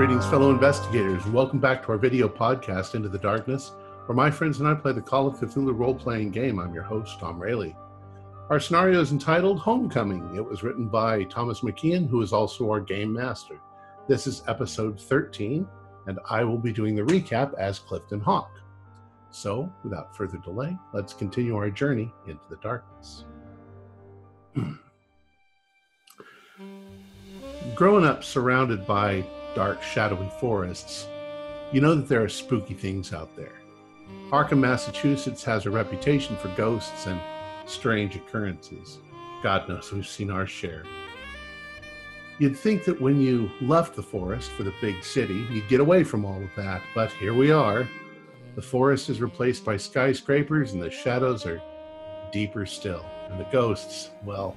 Greetings, fellow investigators, and welcome back to our video podcast, Into the Darkness, where my friends and I play the Call of Cthulhu role-playing game. I'm your host, Tom Rayleigh. Our scenario is entitled Homecoming. It was written by Thomas McKeon, who is also our game master. This is episode 13, and I will be doing the recap as Clifton Hawk. So, without further delay, let's continue our journey into the darkness. Growing up surrounded by dark, shadowy forests, you know that there are spooky things out there. Arkham, Massachusetts has a reputation for ghosts and strange occurrences. God knows we've seen our share. You'd think that when you left the forest for the big city, you'd get away from all of that, but here we are. The forest is replaced by skyscrapers and the shadows are deeper still. And the ghosts, well...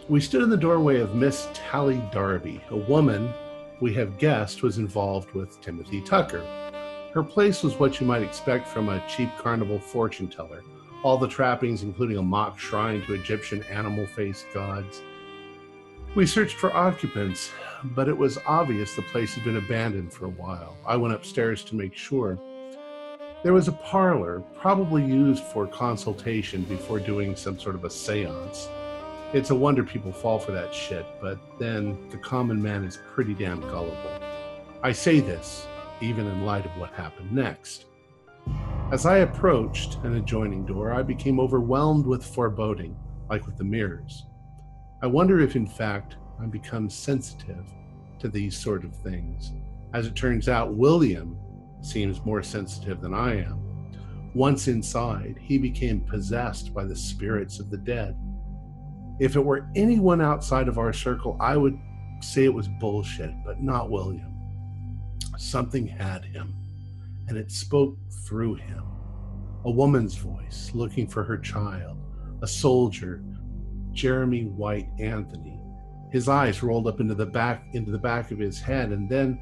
We stood in the doorway of Miss Tally Darby, a woman we have guessed was involved with Timothy Tucker. Her place was what you might expect from a cheap carnival fortune teller. All the trappings, including a mock shrine to Egyptian animal-faced gods. We searched for occupants, but it was obvious the place had been abandoned for a while. I went upstairs to make sure. There was a parlor, probably used for consultation before doing some sort of a seance. It's a wonder people fall for that shit, but then the common man is pretty damn gullible. I say this, even in light of what happened next. As I approached an adjoining door, I became overwhelmed with foreboding, like with the mirrors. I wonder if, in fact, I become sensitive to these sort of things. As it turns out, William seems more sensitive than I am. Once inside, he became possessed by the spirits of the dead. If it were anyone outside of our circle, I would say it was bullshit, but not William. Something had him, and it spoke through him. A woman's voice, looking for her child. A soldier, Jeremy White Anthony. His eyes rolled up into the back of his head, and then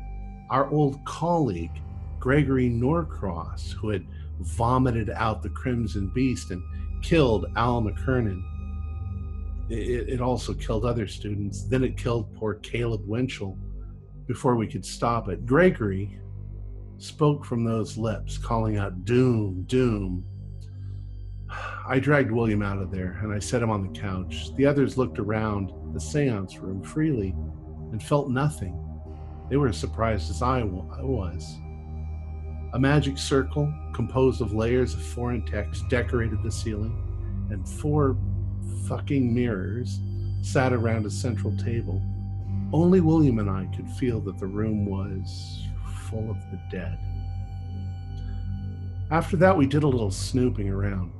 our old colleague, Gregory Norcross, who had vomited out the Crimson Beast and killed Al McKernan. It also killed other students. Then it killed poor Caleb Winchell before we could stop it. Gregory spoke from those lips, calling out, "Doom, doom." I dragged William out of there, and I set him on the couch. The others looked around the seance room freely and felt nothing. They were as surprised as I was. A magic circle composed of layers of foreign text decorated the ceiling, and 4 fucking mirrors sat around a central table. Only William and I could feel that the room was full of the dead. After that, we did a little snooping around.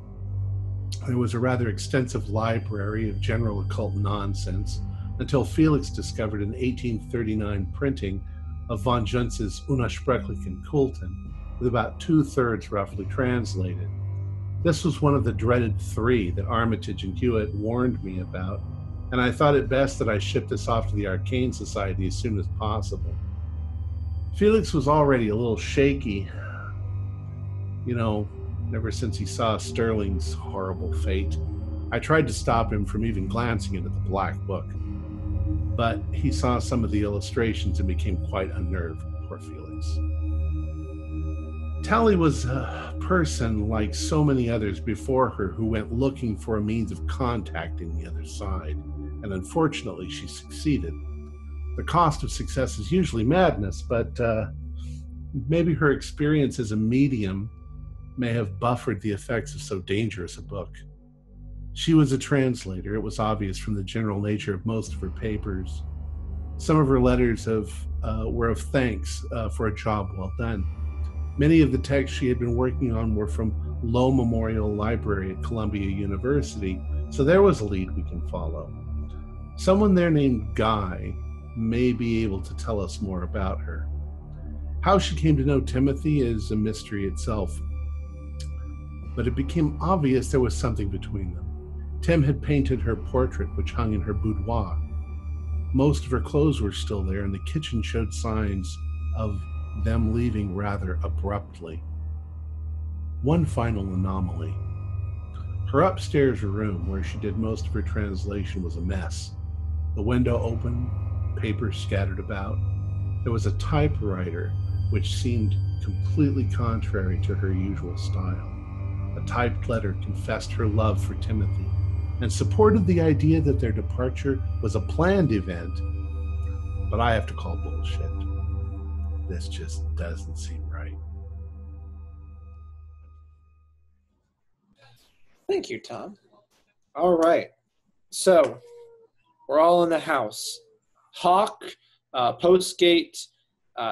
There was a rather extensive library of general occult nonsense until Felix discovered an 1839 printing of von Juntz's Unersprechlichen Kulten, with about 2/3 roughly translated. This was one of the dreaded 3 that Armitage and Hewitt warned me about, and I thought it best that I ship this off to the Arcane Society as soon as possible. Felix was already a little shaky, ever since he saw Sterling's horrible fate. I tried to stop him from even glancing into the Black Book, but he saw some of the illustrations and became quite unnerved. Poor Felix. Tally was a person like so many others before her who went looking for a means of contacting the other side, and unfortunately she succeeded. The cost of success is usually madness, but maybe her experience as a medium may have buffered the effects of so dangerous a book. She was a translator. It was obvious from the general nature of most of her papers. Some of her letters were of thanks for a job well done. Many of the texts she had been working on were from Lowe Memorial Library at Columbia University, so there was a lead we can follow. Someone there named Guy may be able to tell us more about her. How she came to know Timothy is a mystery itself, but it became obvious there was something between them. Tim had painted her portrait, which hung in her boudoir. Most of her clothes were still there, and the kitchen showed signs of them leaving rather abruptly. One final anomaly. Her upstairs room, where she did most of her translation, was a mess. The window open, papers scattered about. There was a typewriter which seemed completely contrary to her usual style. A typed letter confessed her love for Timothy and supported the idea that their departure was a planned event. But I have to call bullshit. This just doesn't seem right. Thank you, Tom. All right. So, we're all in the house. Hawk, Postgate,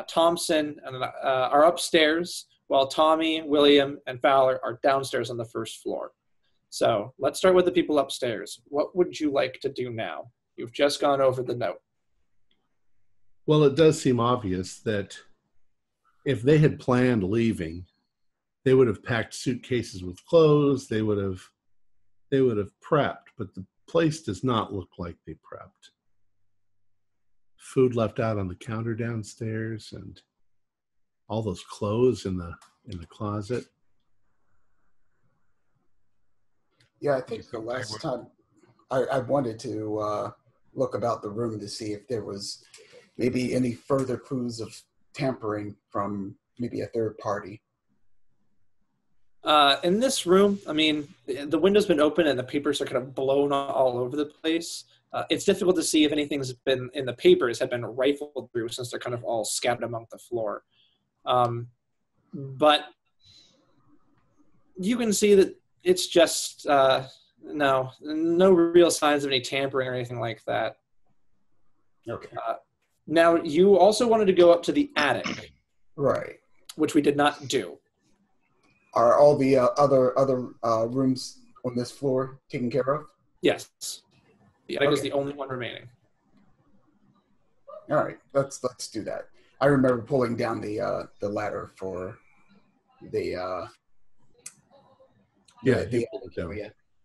Thompson are upstairs, while Tommy, William, and Fowler are downstairs on the first floor. So, let's start with the people upstairs. What would you like to do now? You've just gone over the note. Well, it does seem obvious that if they had planned leaving, they would have packed suitcases with clothes. They would have prepped, but the place does not look like they prepped. Food left out on the counter downstairs, and all those clothes in the closet. Yeah, I think the last time I wanted to look about the room to see if there was maybe any further clues of tampering from maybe a third party. In this room, I mean, the window's been open and the papers are kind of blown all over the place. It's difficult to see if anything's been in the papers had been rifled through since they're kind of all scattered among the floor. But you can see that it's just no real signs of any tampering or anything like that. Okay. Now, you also wanted to go up to the attic. Right. Which we did not do. Are all the other rooms on this floor taken care of? Yes. The attic is the only one remaining. All right, let's do that. I remember pulling down the ladder for the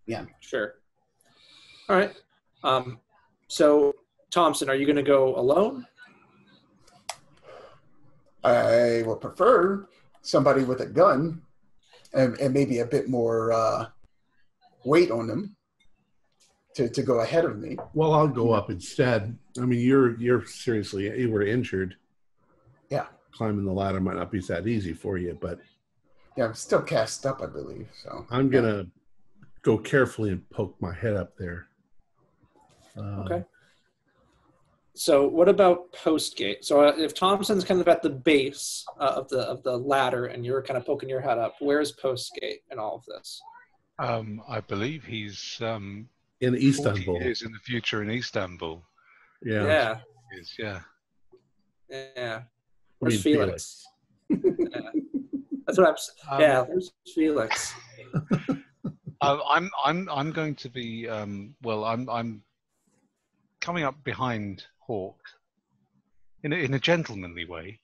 yeah. Sure. All right. So Thompson, are you going to go alone? I would prefer somebody with a gun and maybe a bit more weight on them to go ahead of me. Well, I'll go up instead. I mean, you're seriously, you were injured. Yeah. Climbing the ladder might not be that easy for you, but yeah, I'm still cast up, I believe. So I'm gonna go carefully and poke my head up there. Okay. So what about Postgate? So if Thompson's kind of at the base of the ladder and you're kind of poking your head up, where's Postgate in all of this? I believe he's in Istanbul. 40 years in the future in Istanbul. Yeah. Where's Felix? Yeah. That's what I'm. Yeah, where's Felix? I'm going to be. I'm coming up behind Hawk in a gentlemanly way,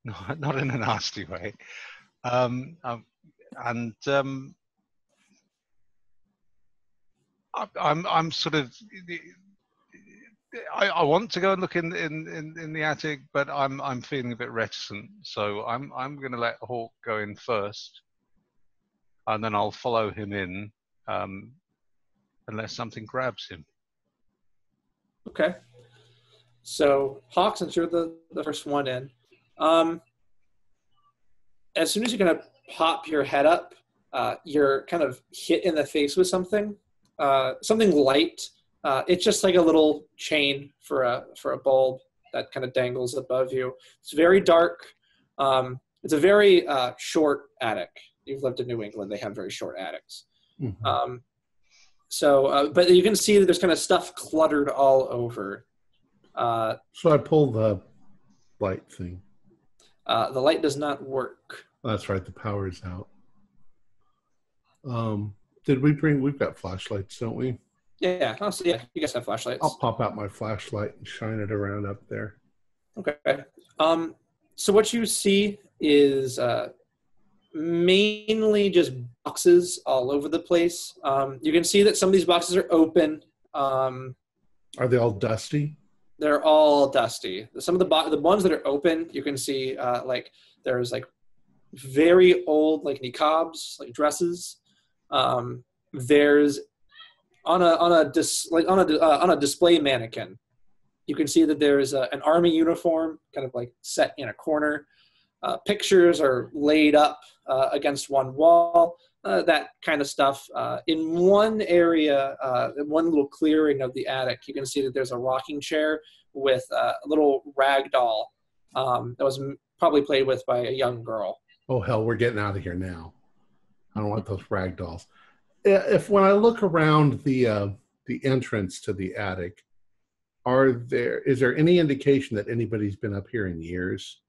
not in a nasty way, I'm sort of. I want to go and look in the attic, but I'm feeling a bit reticent. So I'm going to let Hawk go in first, and then I'll follow him in, unless something grabs him. Okay. So Hawk, since you're the first one in, as soon as you're gonna pop your head up, you're kind of hit in the face with something light. It's just like a little chain for a bulb that kind of dangles above you. It's very dark. It's a very short attic. You've lived in New England; they have very short attics. Mm-hmm. But you can see that there's kind of stuff cluttered all over. So I pull the light thing. The light does not work. That's right. The power's out. We've got flashlights, don't we? Yeah. Oh, so yeah, you guys have flashlights. I'll pop out my flashlight and shine it around up there. Okay. So what you see is mainly just boxes all over the place. You can see that some of these boxes are open. Are they all dusty? They're all dusty. Some of the ones that are open, you can see like there's like very old like niqabs, like dresses. There's on a display mannequin. You can see that there's an army uniform kind of like set in a corner. Pictures are laid up against one wall, that kind of stuff. In one area, one little clearing of the attic, you can see that there's a rocking chair with a little rag doll that was probably played with by a young girl. Oh, hell, we're getting out of here now. I don't want those rag dolls. If when I look around the entrance to the attic, is there any indication that anybody's been up here in years?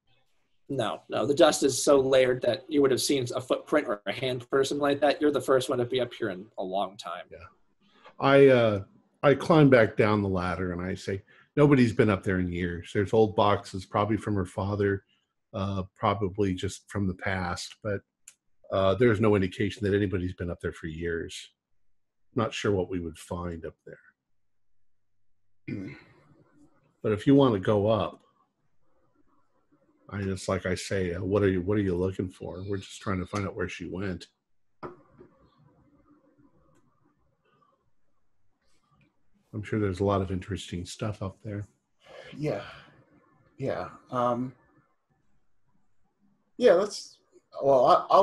No. The dust is so layered that you would have seen a footprint or a handprint or something like that. You're the first one to be up here in a long time. Yeah. I climb back down the ladder and I say, nobody's been up there in years. There's old boxes, probably from her father, probably just from the past, but there's no indication that anybody's been up there for years. Not sure what we would find up there. But if you want to go up, like I say, what are you looking for? We're just trying to find out where she went. I'm sure there's a lot of interesting stuff up there. Yeah. I'll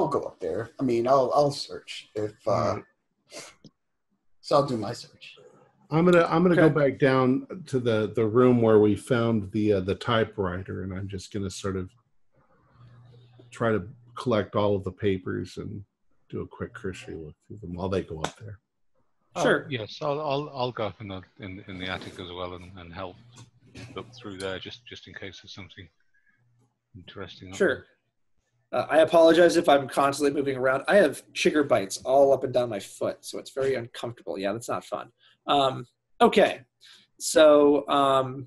go up there. I mean, I'll search so I'll do my search. I'm gonna go back down to the room where we found the typewriter, and I'm just gonna sort of try to collect all of the papers and do a quick cursory look through them while they go up there. Sure. Yes, I'll go up in the attic as well and help look through there just in case there's something interesting. Sure. I apologize if I'm constantly moving around. I have chigger bites all up and down my foot, so it's very uncomfortable. Yeah, that's not fun. Okay, so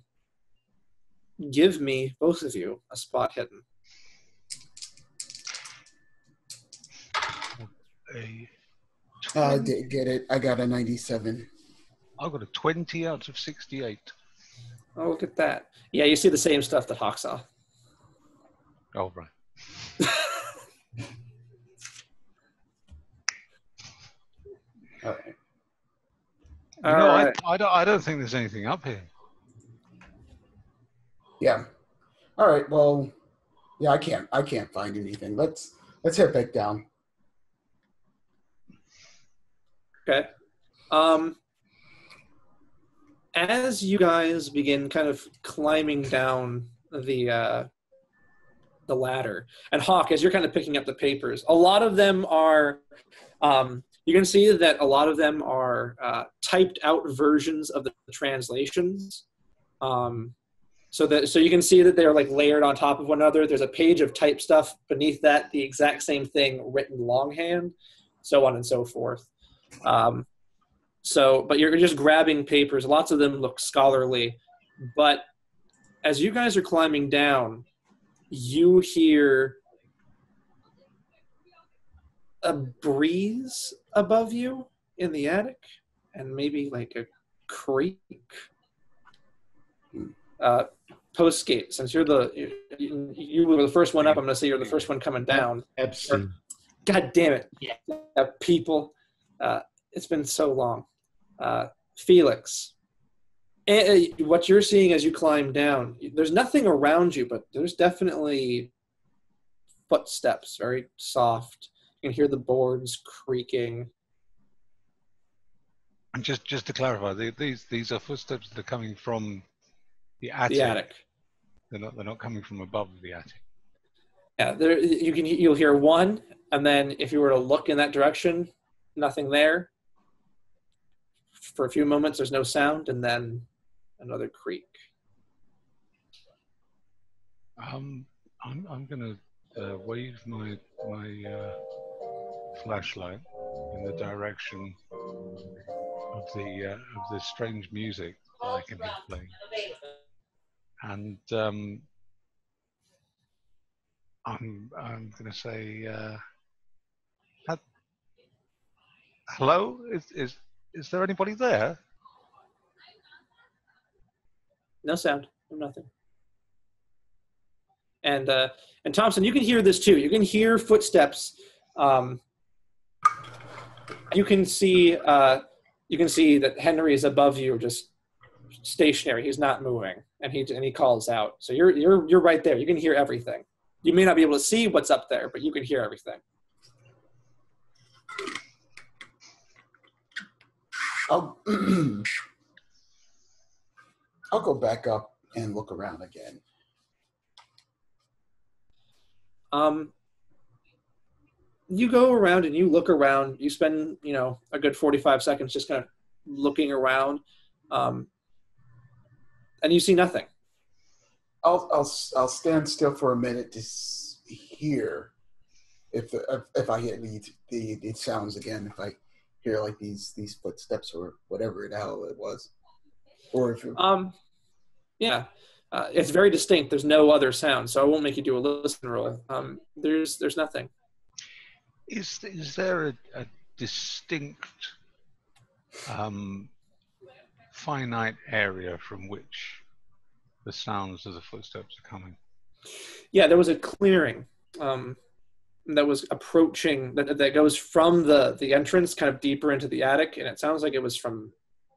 give me, both of you, a spot hidden. I did get it. I got a 97. I got a 20 out of 68. Oh, look at that. Yeah, you see the same stuff that Hawk saw. Oh, right. All right. I don't think there's anything up here. Yeah. All right. Well, yeah, I can't find anything. Let's head back down. Okay. As you guys begin kind of climbing down the ladder, and Hawk, as you're kind of picking up the papers, a lot of them are, you can see that a lot of them are typed out versions of the translations. So you can see that they're like layered on top of one another. There's a page of typed stuff beneath that, the exact same thing written longhand, so on and so forth. But you're just grabbing papers. Lots of them look scholarly, but as you guys are climbing down, you hear a breeze above you in the attic, and maybe like a creak. Postgate, since you were the first one up, I'm going to say you're the first one coming down. Epstein. God damn it. Yeah. People, it's been so long. Felix, what you're seeing as you climb down, there's nothing around you, but there's definitely footsteps, very soft. You can hear the boards creaking. And just to clarify, these are footsteps that are coming from the attic. The attic. They're not coming from above the attic. Yeah, you'll hear one, and then if you were to look in that direction, nothing there. For a few moments, there's no sound, and then another creak. I'm gonna wave my flashlight in the direction of the strange music that I can hear playing, and I'm gonna say, hello, is there anybody there? No sound, nothing. And Thompson, you can hear this too. You can hear footsteps. You can see that Henry is above you, just stationary. He's not moving, and he calls out. So you're right there. You can hear everything. You may not be able to see what's up there, but you can hear everything. I'll go back up and look around again. You go around and you look around. You spend, a good 45 seconds just kind of looking around, and you see nothing. I'll stand still for a minute to hear if I hear the sounds again. If I hear like these footsteps or whatever the hell it was, or if yeah, it's very distinct. There's no other sound, so I won't make you do a listen roll. There's nothing. Is there a distinct finite area from which the sounds of the footsteps are coming? Yeah, there was a clearing that was approaching, that goes from the entrance kind of deeper into the attic, and it sounds like it was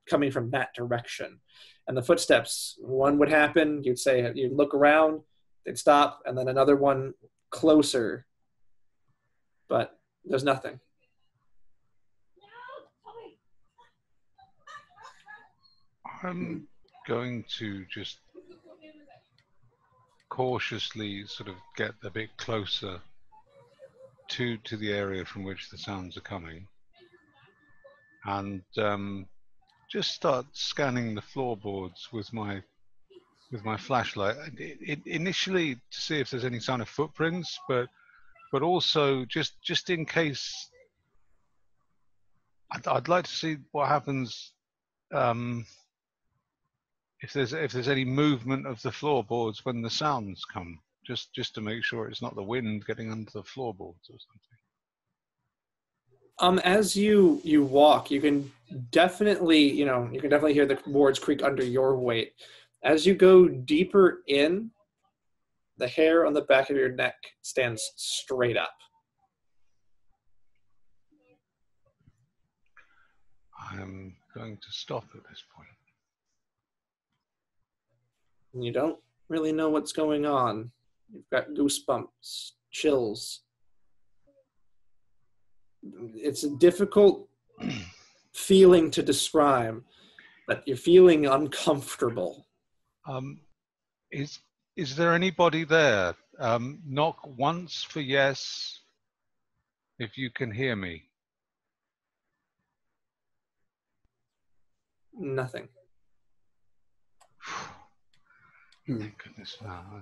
coming from that direction. And the footsteps, one would happen, you'd look around, they'd stop, and then another one closer, but there's nothing. I'm going to just cautiously sort of get a bit closer to the area from which the sounds are coming, and just start scanning the floorboards with my flashlight. Initially to see if there's any sign of footprints, but also just in case. I'd like to see what happens if there's any movement of the floorboards when the sounds come, just to make sure it's not the wind getting under the floorboards or something. As you walk, you can definitely hear the boards creak under your weight. As you go deeper in, the hair on the back of your neck stands straight up. I'm going to stop at this point. You don't really know what's going on. You've got goosebumps, chills. It's a difficult feeling to describe, but you're feeling uncomfortable. Is there anybody there? Knock once for yes, if you can hear me. Nothing. Thank goodness. No, I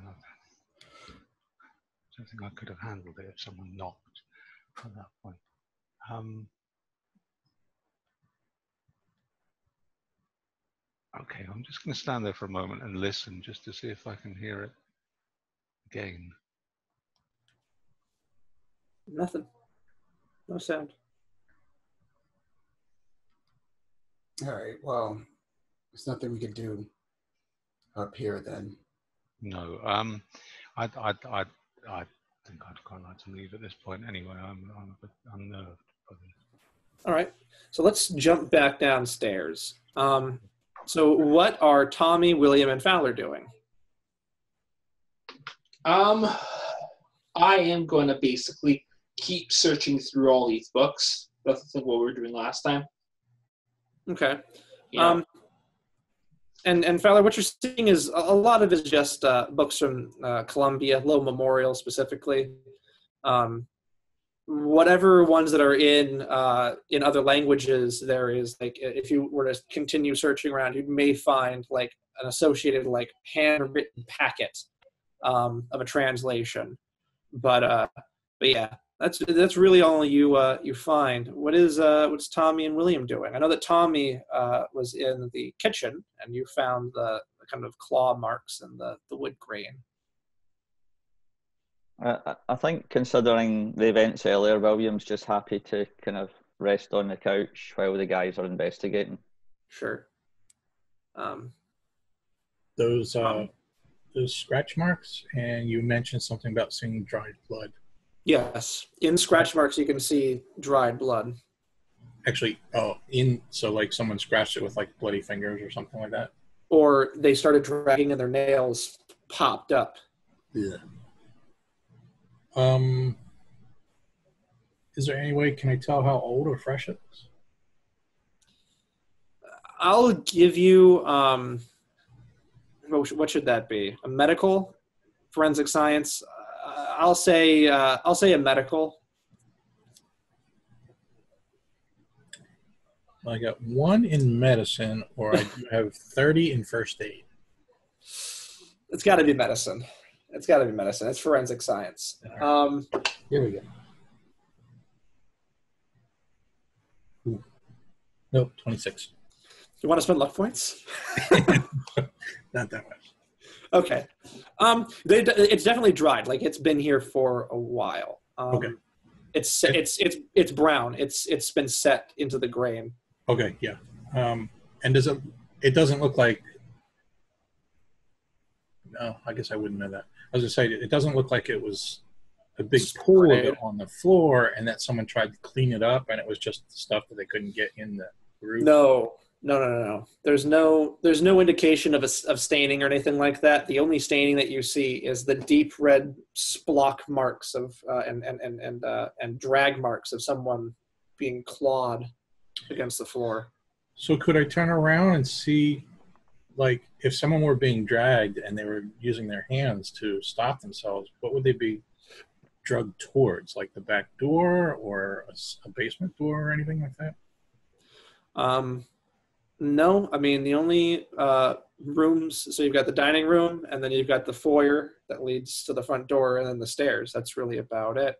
don't think I could have handled it if someone knocked at that point. Okay, I'm just going to stand there for a moment and listen just to see if I can hear it again. Nothing. No sound. All right. Well, there's nothing we can do up here then. No. I think I'd quite like to leave at this point anyway. I'm a bit unnerved by this. All right. So let's jump back downstairs. So what are Tommy, William, and Fowler doing? I am going to basically keep searching through all these books. That's what we were doing last time. Okay. Yeah. And Fowler, what you're seeing is a lot of it is just books from Columbia, Low Memorial specifically. Whatever ones that are in other languages, there is, like, if you were to continue searching around, you may find like an associated like handwritten packet of a translation. But yeah, that's really all you find. What's Tommy and William doing? I know that Tommy was in the kitchen, and you found the kind of claw marks in the wood grain. I think, considering the events earlier, William's just happy to kind of rest on the couch while the guys are investigating. Sure. Those scratch marks, and you mentioned something about seeing dried blood. Yes, in scratch marks you can see dried blood. Actually, so like someone scratched it with like bloody fingers or something like that? or they started dragging and their nails popped up. Yeah. Is there any way, can I tell how old or fresh it is? I'll give you, what should that be? A medical? Forensic science? I'll say a medical. I got 1 in medicine, or I do have 30 in first aid. It's got to be medicine. It's got to be medicine. It's forensic science. Here we go. Ooh. Nope, 26. You want to spend luck points? Not that much. Okay. It's definitely dried. Like, it's been here for a while. Okay. It's brown. It's been set into the grain. Okay, yeah. And it doesn't look like, no, I guess I wouldn't know that. I was going to say, it doesn't look like it was a big pool of it on the floor and that someone tried to clean it up and it was just stuff that they couldn't get in the roof. No. There's no indication of staining or anything like that. The only staining that you see is the deep red splock marks of and drag marks of someone being clawed against the floor. So could I turn around and see, like, if someone were being dragged and they were using their hands to stop themselves, what would they be drugged towards? Like the back door or a basement door or anything like that? No, I mean, the only rooms, so you've got the dining room, and then you've got the foyer that leads to the front door, and then the stairs. That's really about it.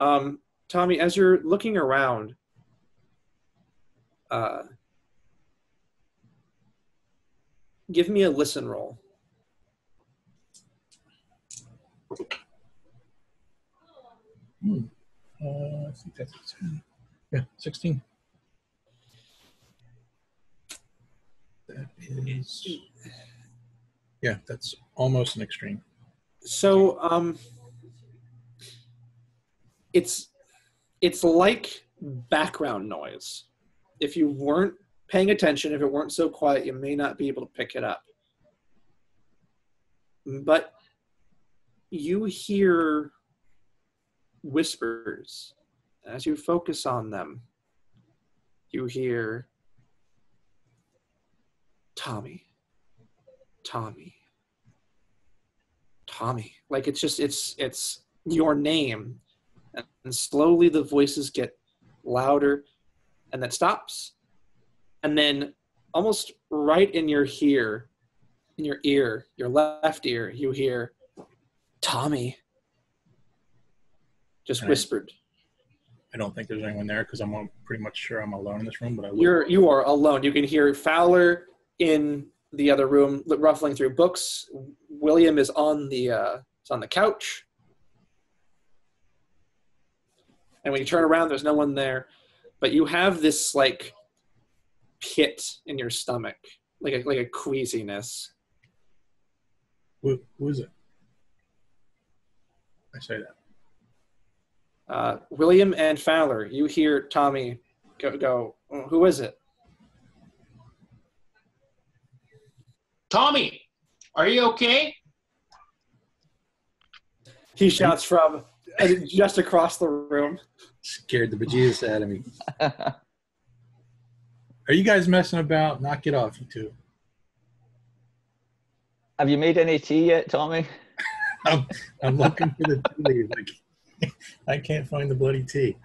Tommy, as you're looking around, give me a listen roll. I think that's 16. Yeah, 16. That is, yeah, that's almost an extreme. So, it's like background noise. If you weren't paying attention, if it weren't so quiet, you may not be able to pick it up. But you hear whispers. As you focus on them, you hear Tommy. Like, it's your name. And slowly the voices get louder, and that stops. And then almost right in your ear, your left ear, you hear Tommy. Just whispered. I don't think there's anyone there because I'm pretty much sure I'm alone in this room. But you are alone. You can hear Fowler in the other room ruffling through books. William is on the couch. And when you turn around, there's no one there. But you have this like pit in your stomach, like a queasiness. Who is it? I say that. William and Fowler, you hear Tommy go, who is it? Tommy, are you okay? He shouts from just across the room. Scared the bejesus out of me. Are you guys messing about? Knock it off, you two. Have you made any tea yet, Tommy? I'm looking for the tea leaves. I can't find the bloody tea.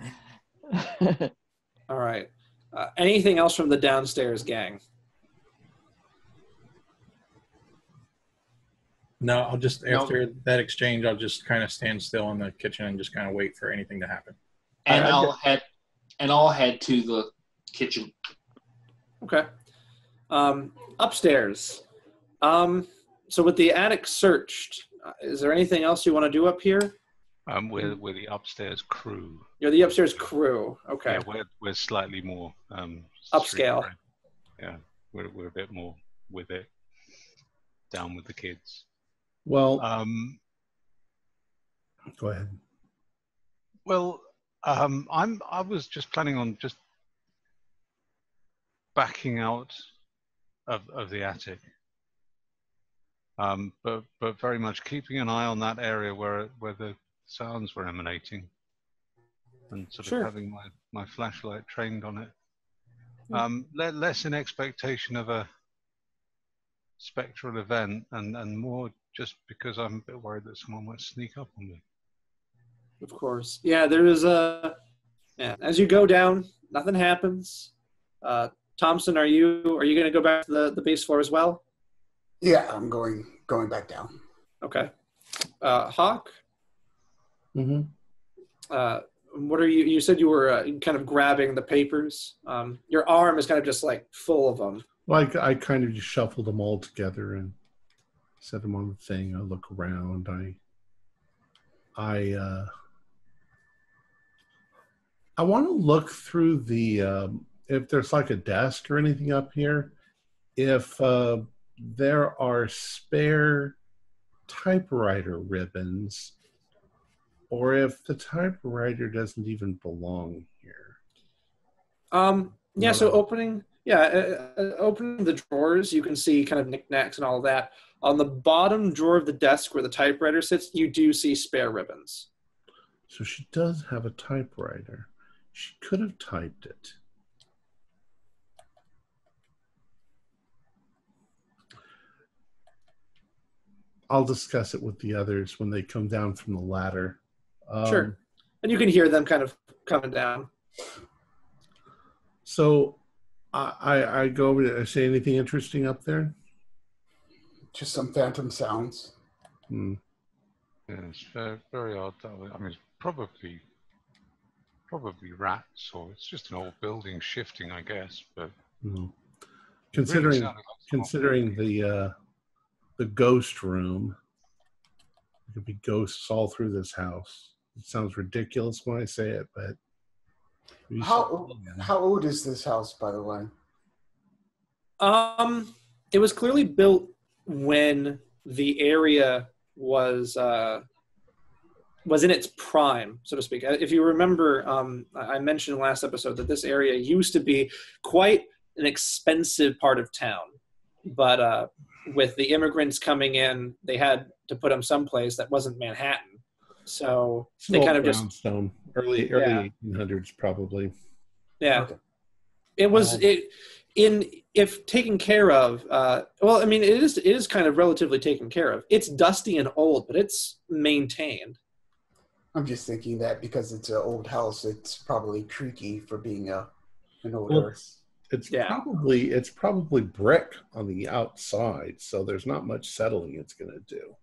All right. Anything else from the downstairs gang? No, I'll just, after that exchange, I'll just kind of stand still in the kitchen and just kind of wait for anything to happen. And I'll head to the kitchen. Okay. Upstairs. So with the attic searched, is there anything else you want to do up here? We're the upstairs crew. You're the upstairs crew. Okay. Yeah, we're slightly more upscale. Yeah, we're a bit more with it. Down with the kids. Well, go ahead. Well, I was just planning on just backing out of the attic But very much keeping an eye on that area where the sounds were emanating, and sort of having my flashlight trained on it. Less in expectation of a spectral event, and more just because I'm a bit worried that someone might sneak up on me. Of course. Yeah, there is a... Yeah, as you go down, nothing happens. Thompson, are you going to go back to the base floor as well? Yeah, I'm going back down. Okay. Hawk? Mm-hmm. What are you said you were kind of grabbing the papers. Your arm is kind of just like full of them. Well, I kind of just shuffled them all together and set them on the thing. I look around. I want to look through the if there's like a desk or anything up here. If there are spare typewriter ribbons, or if the typewriter doesn't even belong here. Yeah. So opening the drawers, you can see kind of knickknacks and all of that. On the bottom drawer of the desk where the typewriter sits, you do see spare ribbons. So she does have a typewriter. She could have typed it. I'll discuss it with the others when they come down from the ladder. Sure. And you can hear them kind of coming down. So I go over to say anything interesting up there? Just some phantom sounds. Hmm. Yeah, it's very, very odd. I mean, it's probably rats, or it's just an old building shifting, I guess. But considering really the ghost room, there could be ghosts all through this house. It sounds ridiculous when I say it, but how old is this house, by the way? It was clearly built when the area was in its prime, so to speak. If you remember, I mentioned last episode that this area used to be quite an expensive part of town, but with the immigrants coming in, they had to put them someplace that wasn't Manhattan. So they kind of brownstone, early 1800s probably. Yeah, Okay. it was if taken care of. Well, I mean, it is kind of relatively taken care of. It's dusty and old, but it's maintained. I'm just thinking that because it's an old house, it's probably creaky for being an old Well, house. It's probably brick on the outside, so there's not much settling it's going to do.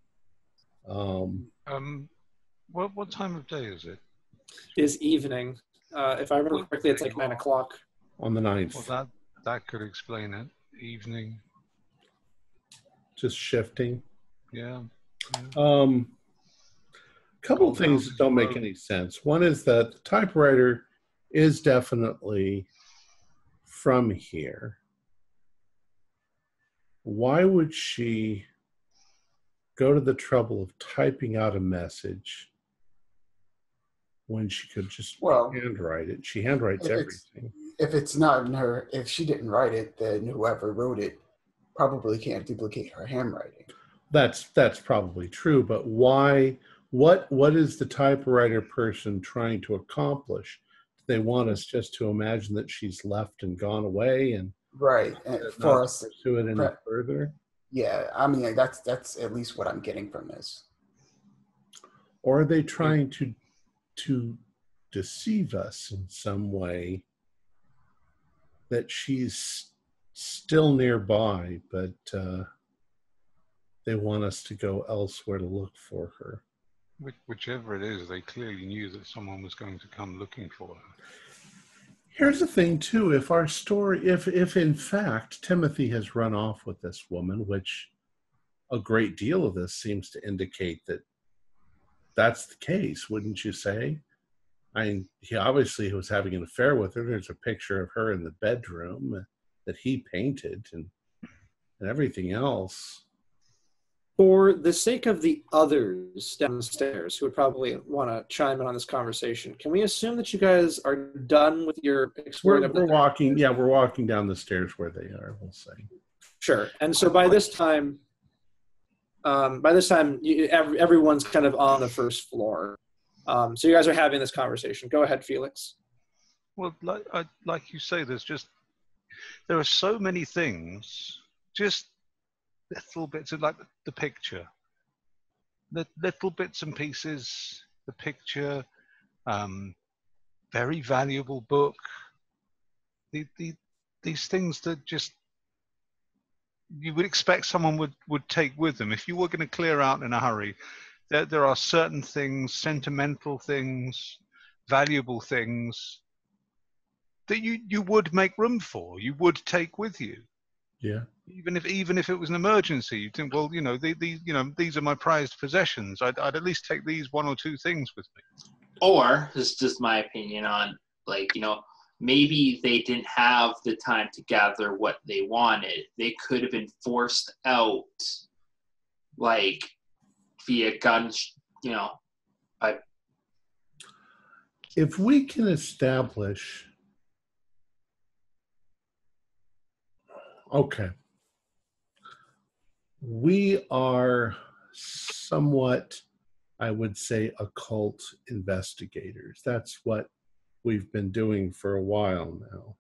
What time of day is it? It is evening. If I remember correctly, it's like 9 o'clock. On the 9th. Well, that could explain it. Evening. Just shifting. Yeah. Couple of things that don't make any sense. One is that the typewriter is definitely from here. Why would she go to the trouble of typing out a message when she could just handwrite it? She handwrites everything. If it's not in her, if she didn't write it, then whoever wrote it probably can't duplicate her handwriting. That's probably true, but why? What is the typewriter person trying to accomplish? They want us just to imagine that she's left and gone away, and right, and for us to pursue it any further. Yeah, I mean that's at least what I'm getting from this. Or are they trying to deceive us in some way that she's still nearby, but they want us to go elsewhere to look for her? Whichever it is, they clearly knew that someone was going to come looking for her. Here's the thing, too. If our story, if in fact Timothy has run off with this woman, which a great deal of this seems to indicate that that's the case, wouldn't you say? I mean, he obviously was having an affair with her. There's a picture of her in the bedroom that he painted and everything else. For the sake of the others downstairs who would probably want to chime in on this conversation, can we assume that you guys are done with your exploring? We're walking down the stairs where they are, we'll say. Sure. And so by this time, By this time, everyone's kind of on the first floor. So you guys are having this conversation. Go ahead, Felix. Well, like you say, there are so many things, just little bits of like the picture, the little bits and pieces, the picture, very valuable book, these things that just you would expect someone would take with them. If you were going to clear out in a hurry, there are certain things, sentimental things, valuable things that you would make room for, you would take with you. Yeah. Even if it was an emergency, you'd think, well, these are my prized possessions. I'd at least take these one or two things with me. Or, this is just my opinion on, maybe they didn't have the time to gather what they wanted. They could have been forced out, via guns, If we can establish... Okay. We are somewhat, I would say, occult investigators. That's what we've been doing for a while now.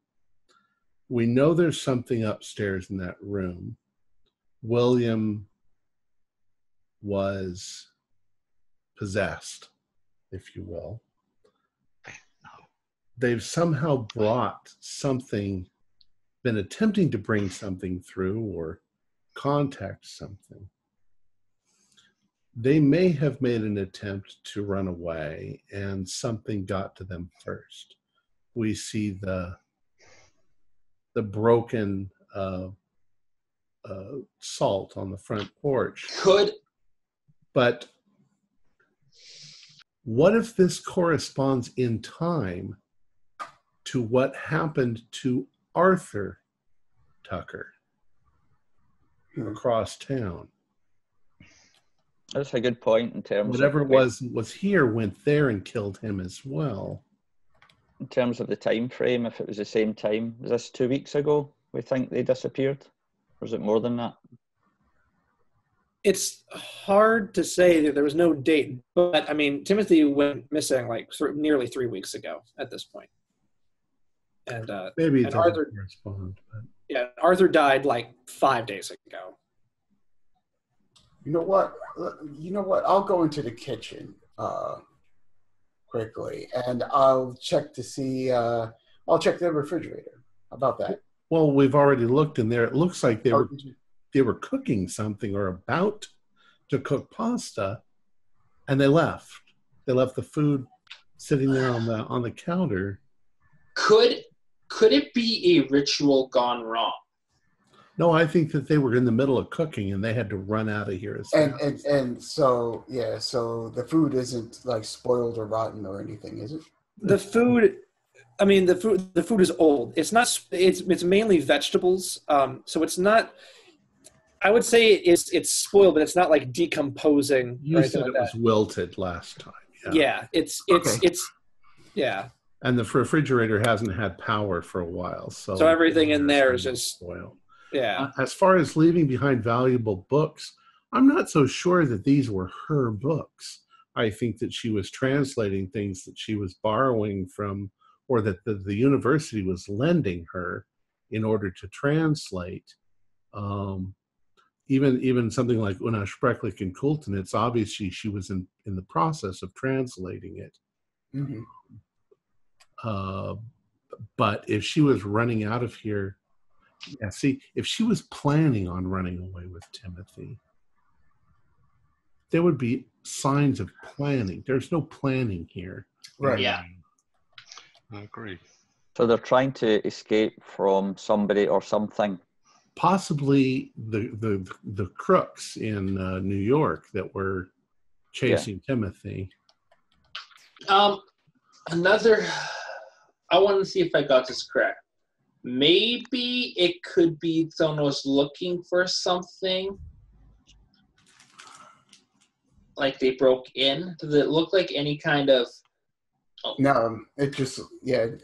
We know there's something upstairs in that room. William was possessed, if you will. They've somehow brought something, been attempting to bring something through or contact something. They may have made an attempt to run away and something got to them first. We see the broken salt on the front porch. But what if this corresponds in time to what happened to Arthur Tucker across town? That's a good point in terms whatever of was here went there and killed him as well. In terms of the time frame, if it was the same time, was this 2 weeks ago we think they disappeared? Or was it more than that? It's hard to say that there was no date, but I mean, Timothy went missing nearly 3 weeks ago at this point. And maybe it and doesn't Arthur correspond. But... Yeah, Arthur died 5 days ago. You know what? I'll go into the kitchen quickly, and I'll check to see. I'll check the refrigerator. How about that? Well, we've already looked in there. It looks like they were cooking something or about to cook pasta, and they left. They left the food sitting there on the counter. Could it be a ritual gone wrong? No, I think that they were in the middle of cooking and they had to run out of here as fast. And so the food isn't spoiled or rotten or anything, is it? The food, I mean, the food is old. It's not. It's mainly vegetables. So it's not. I would say it's spoiled, but it's not decomposing. You said it was wilted last time. Yeah, it's yeah. And the refrigerator hasn't had power for a while, so everything in there is just spoiled. Yeah. As far as leaving behind valuable books, I'm not so sure that these were her books. I think that she was translating things that she was borrowing from, or that the university was lending her in order to translate. Even something like Unersprechlich in Kulten, it's obviously she was in the process of translating it. Mm-hmm. But if she was running out of here, if she was planning on running away with Timothy, there would be signs of planning. There's no planning here. Right. Yeah. I agree. So they're trying to escape from somebody or something. Possibly the crooks in New York that were chasing Timothy. I want to see if I got this correct. Maybe it could be someone was looking for something. They broke in. Does it look like any kind of... Oh. No, it just, it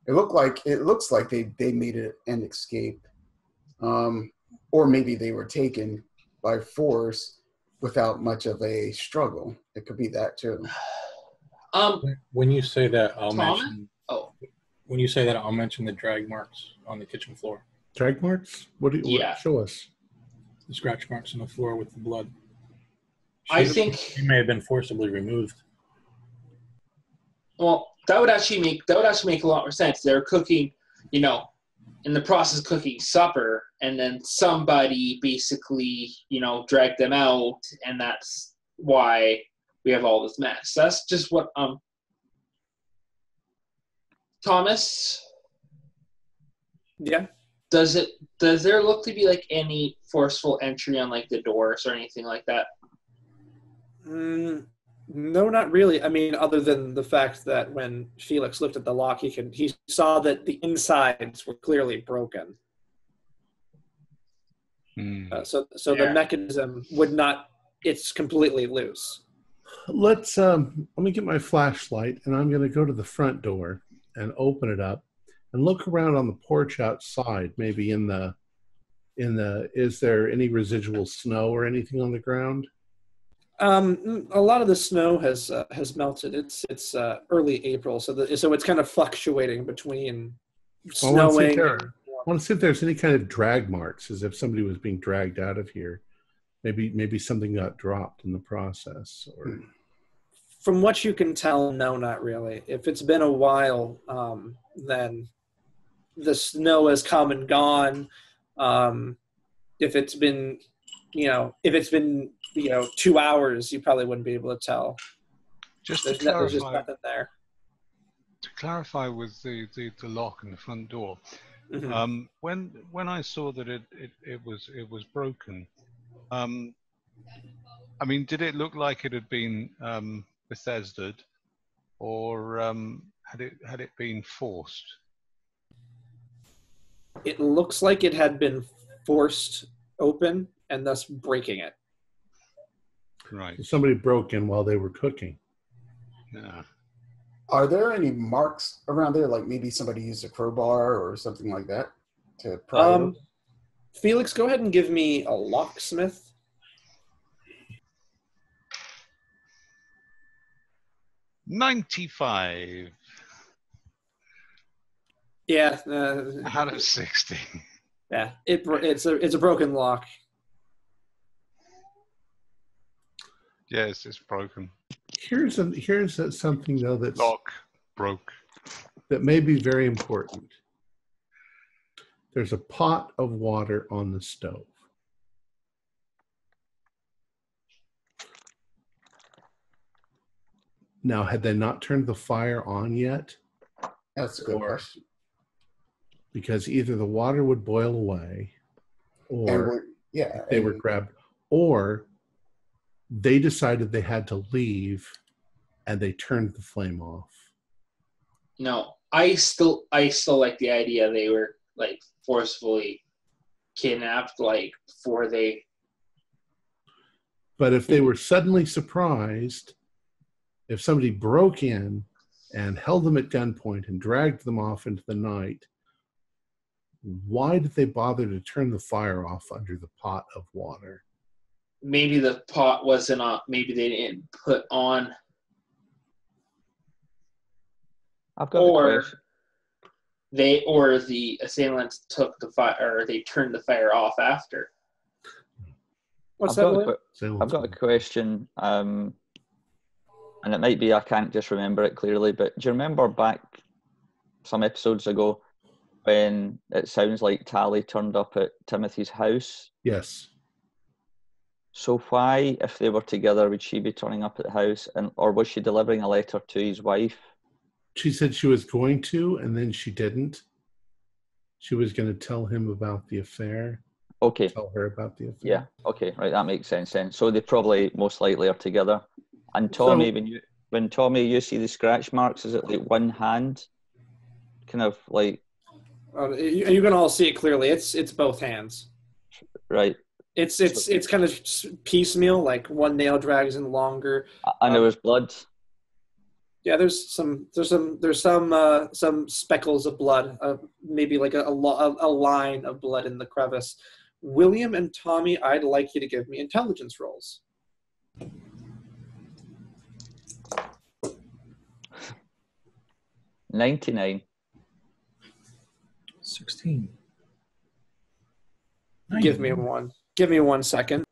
looks like they made an escape. Or maybe they were taken by force without much of a struggle. It could be that too. When you say that, I'll Thomas? mention. Oh. When you say that, I'll mention the drag marks on the kitchen floor. Drag marks? What do you show us? The scratch marks on the floor with the blood. I think she may have been forcibly removed. Well, that would actually make a lot more sense. They're cooking, in the process of cooking supper, and then somebody basically, dragged them out, and that's why we have all this mess. That's just what Thomas. Yeah. Does there look to be like any forceful entry on like the doors or anything like that? No, not really. I mean, other than the fact that when Felix lifted the lock, he saw that the insides were clearly broken. So the mechanism would not. It's completely loose. Let me get my flashlight, and I'm going to go to the front door and open it up and look around on the porch outside. Maybe in the is there any residual snow or anything on the ground? A lot of the snow has melted. It's early April, so it's kind of fluctuating between snowing. I want to see if there's any kind of drag marks, as if somebody was being dragged out of here. Maybe something got dropped in the process. Or from what you can tell, no, not really. If it's been a while, then the snow has come and gone. If it's been 2 hours, you probably wouldn't be able to tell. There's just nothing there. To clarify with the lock in the front door, mm-hmm. When I saw that it was broken, I mean, did it look like it had been Bethesda'd, or had it been forced? It looks like it had been forced open and thus breaking it. Right. Somebody broke in while they were cooking. Yeah. Are there any marks around there? Like maybe somebody used a crowbar or something like that to pry it? Felix, go ahead and give me a locksmith. $95. Yeah. Out of 60. Yeah, it's a broken lock. Yes, it's broken. Here's something though that's lock broke. That may be very important. There's a pot of water on the stove. Now, had they not turned the fire on yet? That's a good question. Because either the water would boil away, or they were grabbed, or they decided they had to leave and they turned the flame off. No, I still like the idea they were like forcefully kidnapped, like before they. But if they were suddenly surprised, if somebody broke in and held them at gunpoint and dragged them off into the night, why did they bother to turn the fire off under the pot of water? Maybe the pot wasn't on. Maybe they didn't put on. I've got a question. The assailants took the fire, or they turned the fire off after. I've got a question, and it might be I can't just remember it clearly, but do you remember back some episodes ago when it sounds like Tally turned up at Timothy's house? Yes. So why, if they were together, would she be turning up at the house, or was she delivering a letter to his wife? She said she was going to, and then she didn't. She was going to tell him about the affair. Okay. Tell her about the affair. Yeah. Okay. Right. That makes sense then. So they probably most likely are together. And Tommy, when Tommy, you see the scratch marks, is it like one hand? Kind of like. You can all see it clearly. It's both hands. Right. It's kind of piecemeal. Like one nail drags in longer. And there was blood. Yeah, there's some speckles of blood, maybe like a line of blood in the crevice, William and Tommy, I'd like you to give me intelligence rolls. 99. 16. Give me one. Give me 1 second.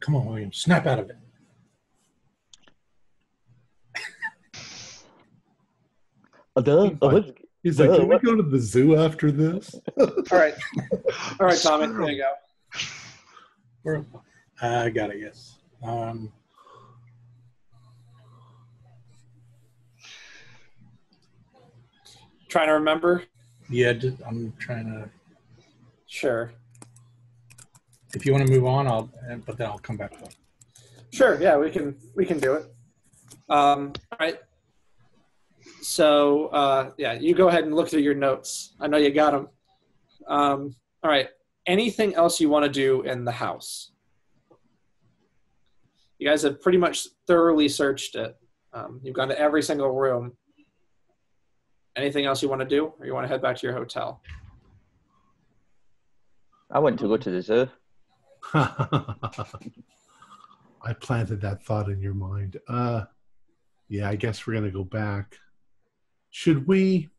Come on, William. Snap out of it. He's like, can we go to the zoo after this? All right, Tommy, there you go. I got it, yes. Trying to remember? Yeah, I'm trying to. Sure. If you want to move on, but then I'll come back to it. Sure, yeah, we can do it. All right. So, yeah, you go ahead and look through your notes. I know you got them. All right. Anything else you want to do in the house? You guys have pretty much thoroughly searched it. You've gone to every single room. Anything else you want to do, or you want to head back to your hotel? I want to go to the zoo. I planted that thought in your mind. Yeah, I guess we're going to go back. Should we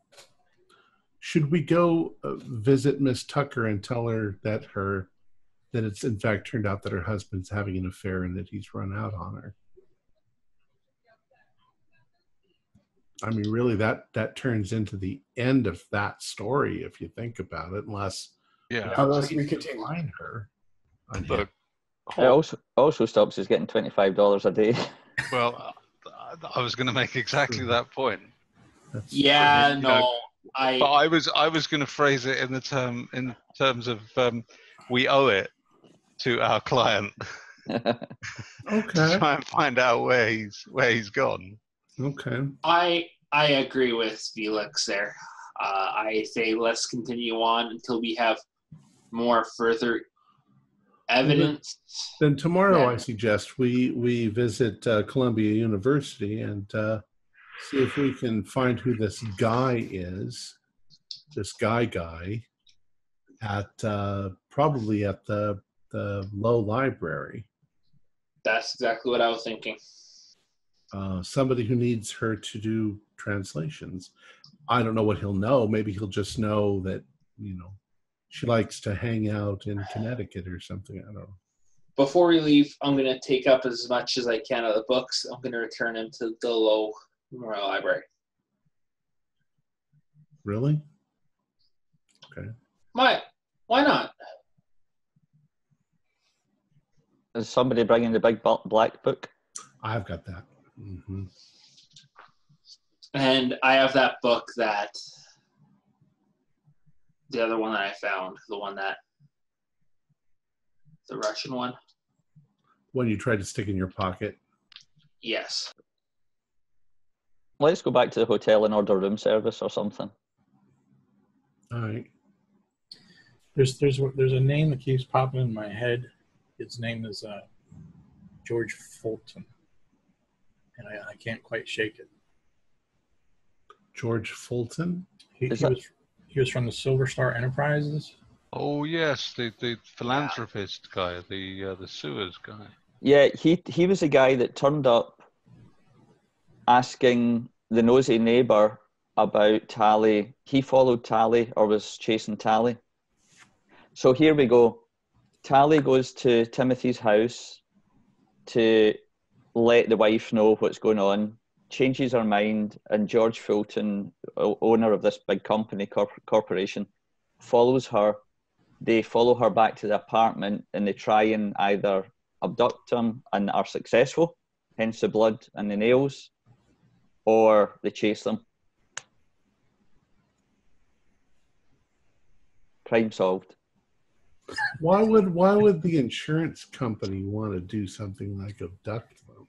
go visit Miss Tucker and tell her that it's in fact turned out that her husband's having an affair and that he's run out on her? I mean, really, that turns into the end of that story if you think about it, unless we could find her. It also stops us getting $25 a day. Well, I was going to make exactly that point. I was going to phrase it in terms of we owe it to our client. Okay. To try and find out where he's gone. Okay. I agree with Felix there. I say let's continue on until we have more further evidence. Then tomorrow, I suggest we visit Columbia University and see if we can find who this guy is. This guy at probably at the Low Library. That's exactly what I was thinking. Somebody who needs her to do translations. I don't know what he'll know. Maybe he'll just know that, she likes to hang out in Connecticut or something. I don't know. Before we leave, I'm going to take up as much as I can of the books. I'm going to return them to the Low Memorial Library. Really? Okay. Why not? Is somebody bringing the big black book? I've got that. Mm-hmm. And I have that book that the other one that I found, the Russian one. One you tried to stick in your pocket? Yes. Let's go back to the hotel and order room service or something. All right. There's a name that keeps popping in my head. His name is George Fulton, and I can't quite shake it. George Fulton? He was from the Silver Star Enterprises. Oh yes, the philanthropist guy, the sewers guy. Yeah, he was a guy that turned up asking the nosy neighbour about Tally. He followed Tally or was chasing Tally. So here we go. Tally goes to Timothy's house to let the wife know what's going on, changes her mind, and George Fulton, owner of this big company, corporation, follows her. They follow her back to the apartment and they try and either abduct him and are successful, hence the blood and the nails, or they chase them. Crime solved. Why would the insurance company want to do something like abduct them?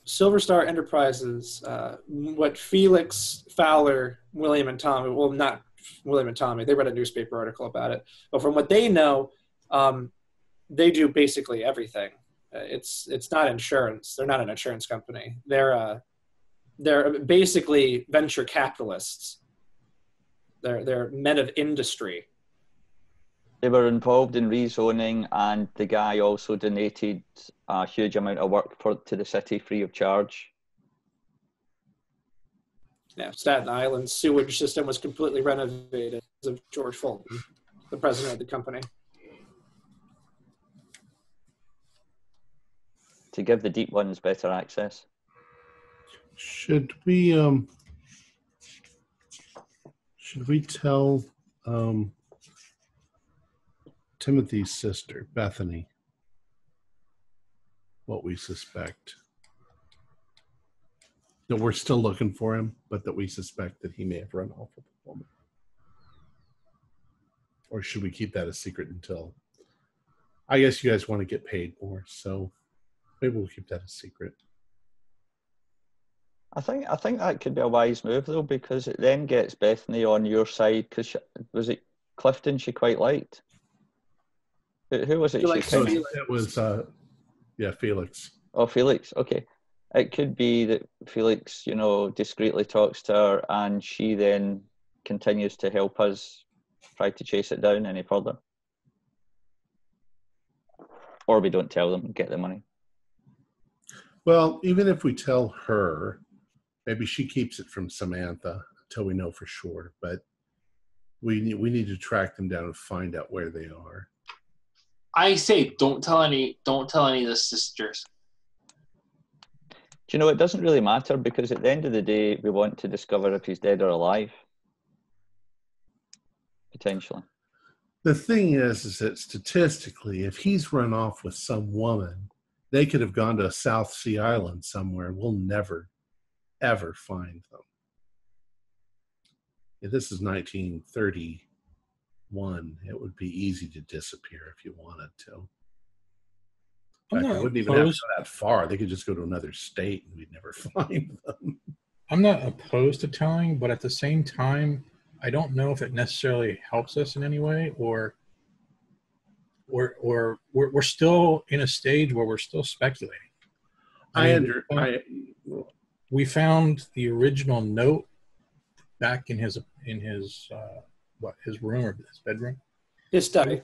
Silver Star Enterprises, what Felix, Fowler, William, and Tommy, well, not William and Tommy, they read a newspaper article about it, but from what they know, they do basically everything. It's not insurance. They're not an insurance company. They're basically venture capitalists. They're men of industry. They were involved in rezoning, and the guy also donated a huge amount of work to the city free of charge. Yeah, Staten Island's sewage system was completely renovated because of George Fulton, the president of the company. To give the deep ones better access. Should we tell Timothy's sister, Bethany, what we suspect? That we're still looking for him, but that we suspect that he may have run off with the woman. Or should we keep that a secret until... I guess you guys want to get paid more, so maybe we'll keep that a secret. I think that could be a wise move, though, because it then gets Bethany on your side, because was it Clifton she quite liked? Who was it? It was, Felix. Oh, Felix, okay. It could be that Felix, discreetly talks to her, and she then continues to help us try to chase it down any further. Or we don't tell them and get the money. Well, even if we tell her, maybe she keeps it from Samantha until we know for sure. But we need to track them down and find out where they are. I say don't tell any of the sisters. Do you know, it doesn't really matter, because at the end of the day, we want to discover if he's dead or alive. Potentially. The thing is that statistically, if he's run off with some woman, they could have gone to a South Sea island somewhere. We'll never, ever find them. If this is 1931, it would be easy to disappear if you wanted to. In fact, they wouldn't even have to go that far. They could just go to another state and we'd never find them. I'm not opposed to telling, but at the same time, I don't know if it necessarily helps us in any way, or we're still in a stage where we're still speculating. We found the original note back in his room or his bedroom? His study.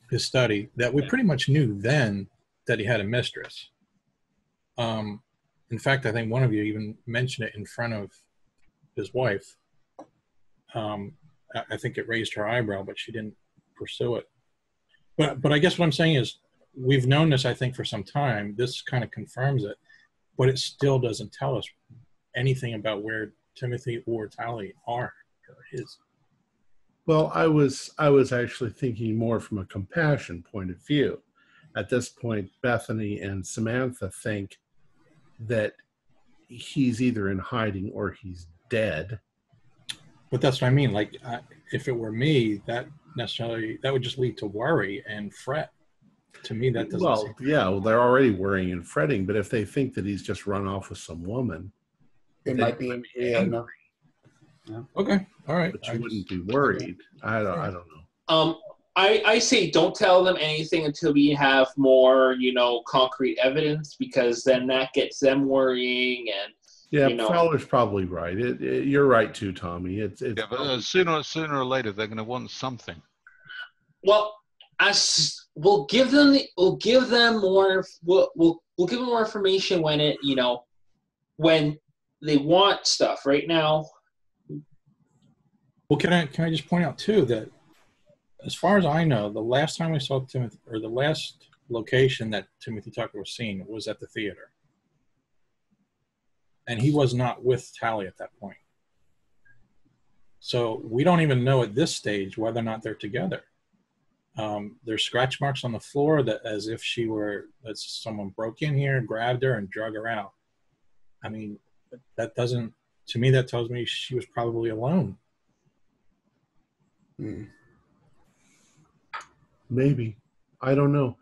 His study, that we pretty much knew then that he had a mistress. In fact, I think one of you even mentioned it in front of his wife. I think it raised her eyebrow, but she didn't pursue it. But I guess what I'm saying is, we've known this, I think, for some time. This kind of confirms it, but it still doesn't tell us anything about where Timothy or Tally are or is. Well, I was actually thinking more from a compassion point of view. At this point, Bethany and Samantha think that he's either in hiding or he's dead. But that's what I mean. Like, if it were me, that would just lead to worry and fret. To me, that doesn't. Well, they're already worrying and fretting. But if they think that he's just run off with some woman, it might be angry. Yeah. Okay, all right. But you wouldn't be worried. I don't know. I say don't tell them anything until we have more, concrete evidence, because then that gets them worrying and. Yeah, Fowler's probably right. You're right too, Tommy. But sooner or later they're going to want something. Well, we'll give them more information when when they want stuff. Right now. Well, can I just point out too that, as far as I know, the last time we saw Timothy, or the last location that Timothy Tucker was seen, was at the theater. And he was not with Tally at that point. So we don't even know at this stage whether or not they're together. There's scratch marks on the floor that as if someone broke in here, grabbed her, and drug her out. I mean, that doesn't, to me, that tells me she was probably alone. Maybe. I don't know.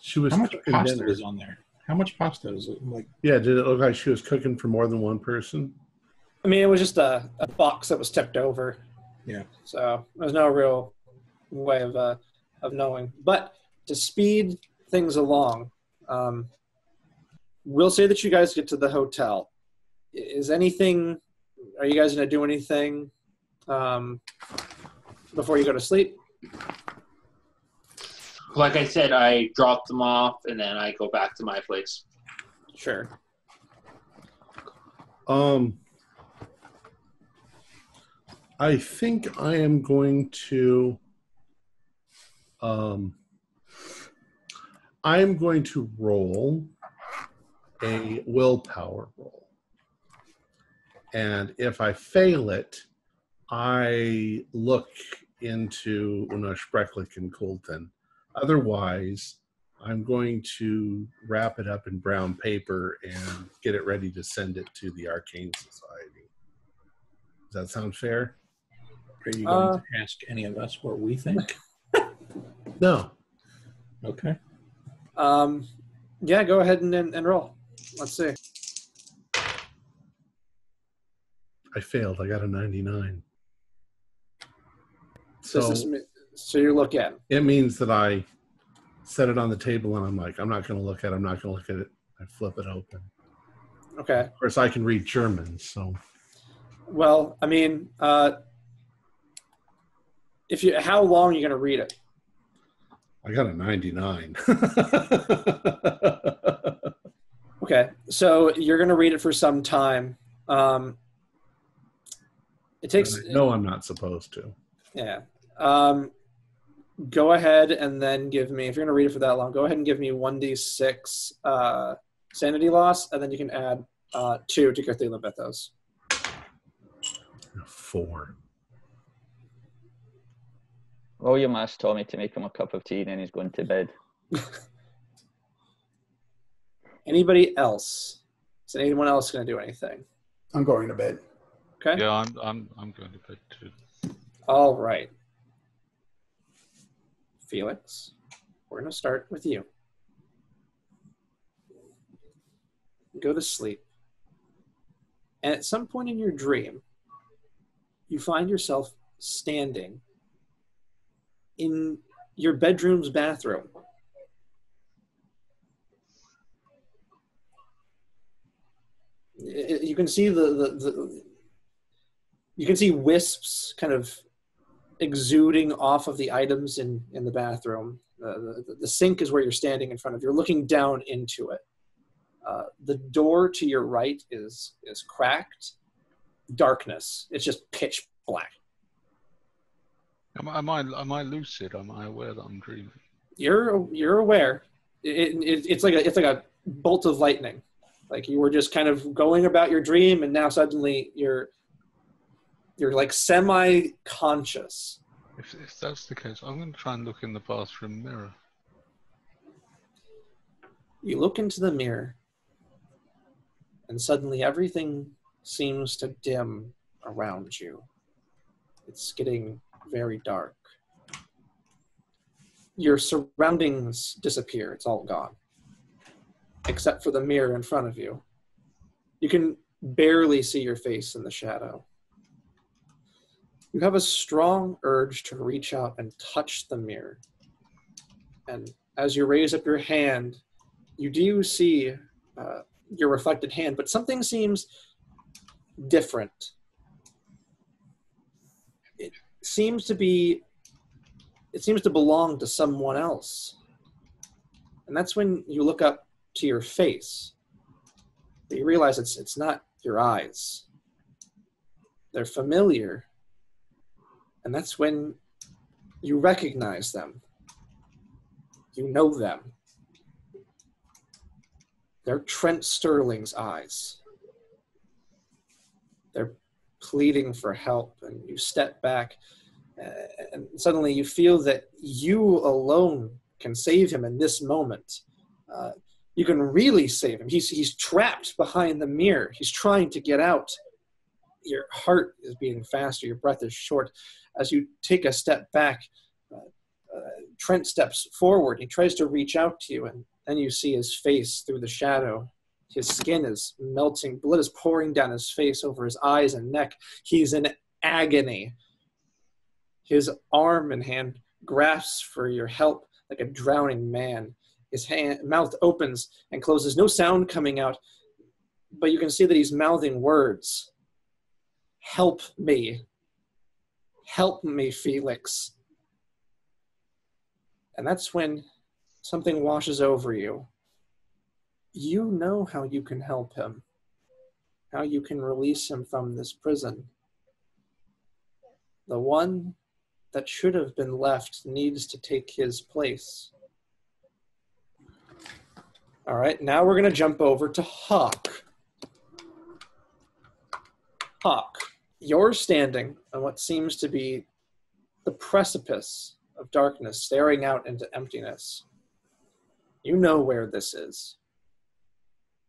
She was. How much pasta is on there? How much pasta is it? Like? Yeah, did it look like she was cooking for more than one person? I mean, it was just a box that was tipped over. Yeah. So there's no real way of knowing. But to speed things along, we'll say that you guys get to the hotel. Are you guys going to do anything before you go to sleep? Like I said, I drop them off and then I go back to my place. Sure. I think I am going to roll a willpower roll. And if I fail it, I look into Unoshbreklik and Coulton. Otherwise, I'm going to wrap it up in brown paper and get it ready to send it to the Arcane Society. Does that sound fair? Are you going to ask any of us what we think? No. Okay. Yeah, go ahead and roll. Let's see. I failed. I got a 99. So you look at it. It means that I set it on the table and I'm like, I'm not going to look at it. I'm not going to look at it. I flip it open. Okay. Of course, I can read German, so. Well, I mean, how long are you going to read it? I got a 99. Okay, so you're going to read it for some time. It takes. No, I'm not supposed to. Yeah. Go ahead and then give me, if you're going to read it for that long, go ahead and give me 1d6 sanity loss, and then you can add 2 to Cthulhu Mythos. 4. William asked Tommy to make him a cup of tea, and then he's going to bed. Anybody else? Is anyone else going to do anything? I'm going to bed. Okay. Yeah, I'm going to bed too. All right. Felix, we're going to start with you. Go to sleep. And at some point in your dream, you find yourself standing in your bedroom's bathroom. You can see you can see wisps kind of exuding off of the items in the bathroom. The sink is where you're standing in front of. You're looking down into it. The door to your right is cracked. Darkness. It's just pitch black. Am I lucid? Am I aware that I'm dreaming? You're aware. It's like a bolt of lightning. Like you were just kind of going about your dream, and now suddenly you're like semi-conscious. If that's the case, I'm going to try and look in the bathroom mirror. You look into the mirror, and suddenly everything seems to dim around you. It's getting very dark. Your surroundings disappear. It's all gone. Except for the mirror in front of you. You can barely see your face in the shadow. You have a strong urge to reach out and touch the mirror. And as you raise up your hand, you do see your reflected hand, but something seems different. It seems to belong to someone else. And that's when you look up to your face. But you realize it's not your eyes. They're familiar. And that's when you recognize them. You know them. They're Trent Sterling's eyes. They're pleading for help, and you step back, and suddenly you feel that you alone can save him in this moment. You can really save him. He's trapped behind the mirror. He's trying to get out. Your heart is beating faster. Your breath is short. As you take a step back, Trent steps forward. He tries to reach out to you, and then you see his face through the shadow. His skin is melting. Blood is pouring down his face over his eyes and neck. He's in agony. His arm and hand grasps for your help like a drowning man. His mouth opens and closes. No sound coming out, but you can see that he's mouthing words. Help me. Help me, Felix. And that's when something washes over you. You know how you can help him, how you can release him from this prison. The one that should have been left needs to take his place. All right, now we're going to jump over to Hawk. Hawk, you're standing on what seems to be the precipice of darkness, staring out into emptiness. You know where this is.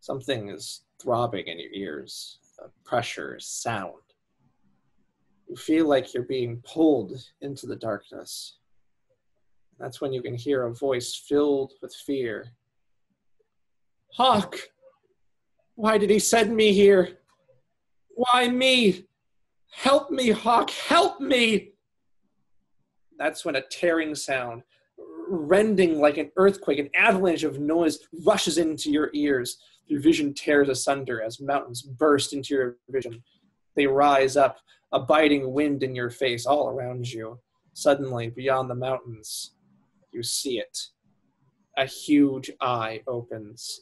Something is throbbing in your ears. The pressure is sound. You feel like you're being pulled into the darkness. That's when you can hear a voice filled with fear. Hawk! Why did he send me here? Why me? Help me, Hawk! Help me! That's when a tearing sound, rending like an earthquake, an avalanche of noise rushes into your ears. Your vision tears asunder as mountains burst into your vision. They rise up, a biting wind in your face all around you. Suddenly, beyond the mountains, you see it. A huge eye opens,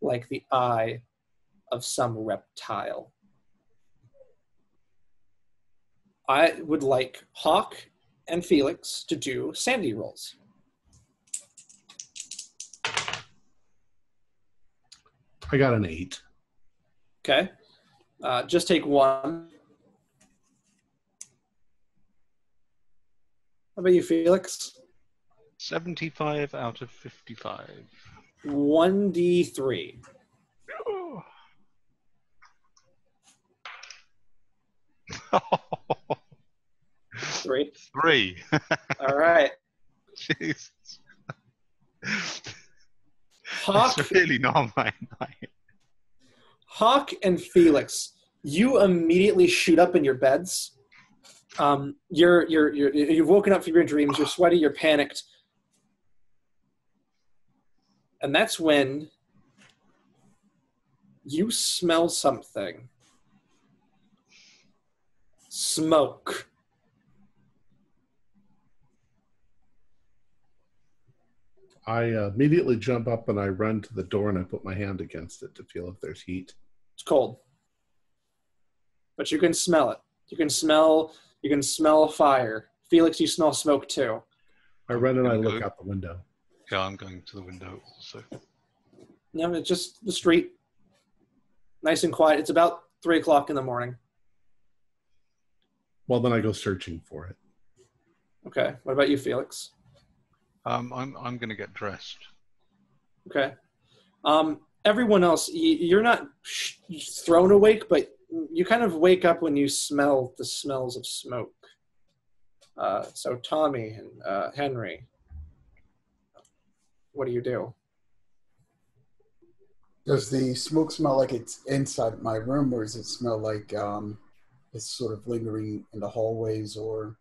like the eye of some reptile. I would like Hawk and Felix to do sanity rolls. I got an 8. Okay. Just take one. How about you, Felix? 75 out of 55. 1d3. Three. 3. All right. Jeez. Hawk, That's really not my night. Hawk and Felix, you immediately shoot up in your beds. You've woken up from your dreams. You're sweaty. You're panicked, and that's when you smell something. Smoke. I immediately jump up and I run to the door and I put my hand against it to feel if there's heat. It's cold, but you can smell it. You can smell fire. Felix, you smell smoke too. I run and I look out the window. Yeah, I'm going to the window also. No, it's just the street. Nice and quiet. It's about 3 o'clock in the morning. Well, then I go searching for it. Okay. What about you, Felix? I'm going to get dressed. Okay. Everyone else, you're not thrown awake, but you kind of wake up when you smell the smells of smoke. So Tommy and Henry, what do you do? Does the smoke smell like it's inside my room, or does it smell like it's sort of lingering in the hallways? Or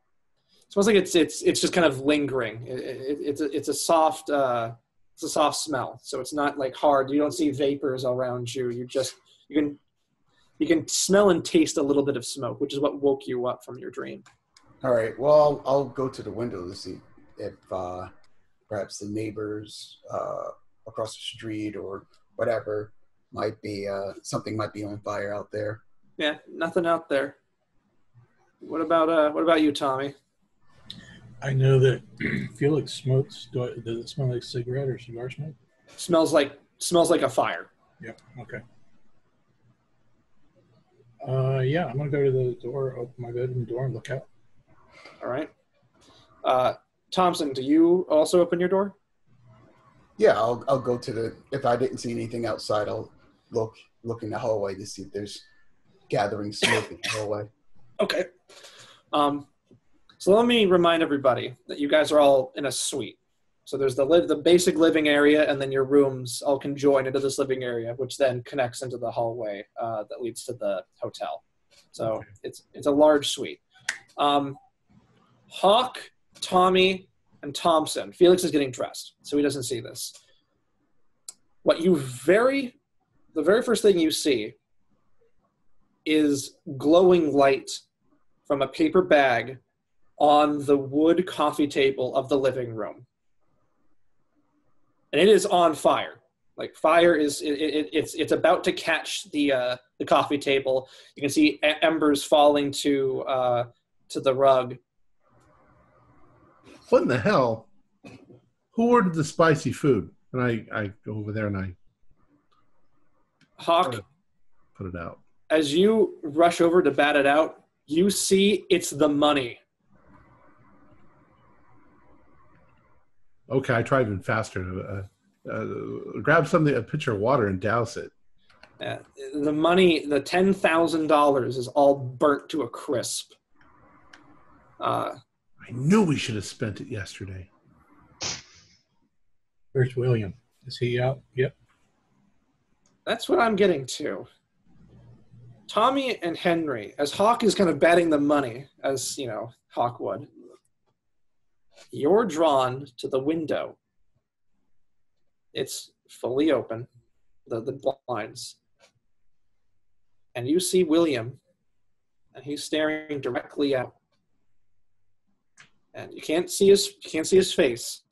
it smells like it's just kind of lingering. It's a soft smell, so it's not like hard. You don't see vapors around you. You can smell and taste a little bit of smoke, which is what woke you up from your dream. All right. Well, I'll go to the window to see if perhaps the neighbors across the street or whatever might be something might be on fire out there. Yeah, nothing out there. What about you, Tommy? I know that Felix smokes. Does it smell like cigarette or cigar smoke? Smells like a fire. Yeah. Okay. Yeah, I'm gonna go to the door, open my bedroom door, and look out. All right. Thompson, do you also open your door? Yeah, I'll go to the. If I didn't see anything outside, I'll look in the hallway to see if there's gathering smoke in the hallway. Okay. So let me remind everybody that you guys are all in a suite. So there's the basic living area, and then your rooms all conjoin into this living area, which then connects into the hallway that leads to the hotel. So okay. It's a large suite. Hawk, Tommy, and Thompson. Felix is getting dressed, so he doesn't see this. The very first thing you see is glowing light from a paper bag on the wood coffee table of the living room. and it is on fire. Like fire is it's about to catch the coffee table. You can see embers falling to the rug. What in the hell? Who ordered the spicy food? And I go over there and I Hawk, put it out. As you rush over to bat it out, you see it's the money. Okay, I try even faster. Grab something, a pitcher of water, and douse it. The money, the $10,000, is all burnt to a crisp. I knew we should have spent it yesterday. Where's William? Is he out? Yep. That's what I'm getting to. Tommy and Henry, as Hawk is kind of betting the money, as Hawk would, you're drawn to the window. It's fully open, the blinds. And you see William, and he's staring directly out. And you can't see his face,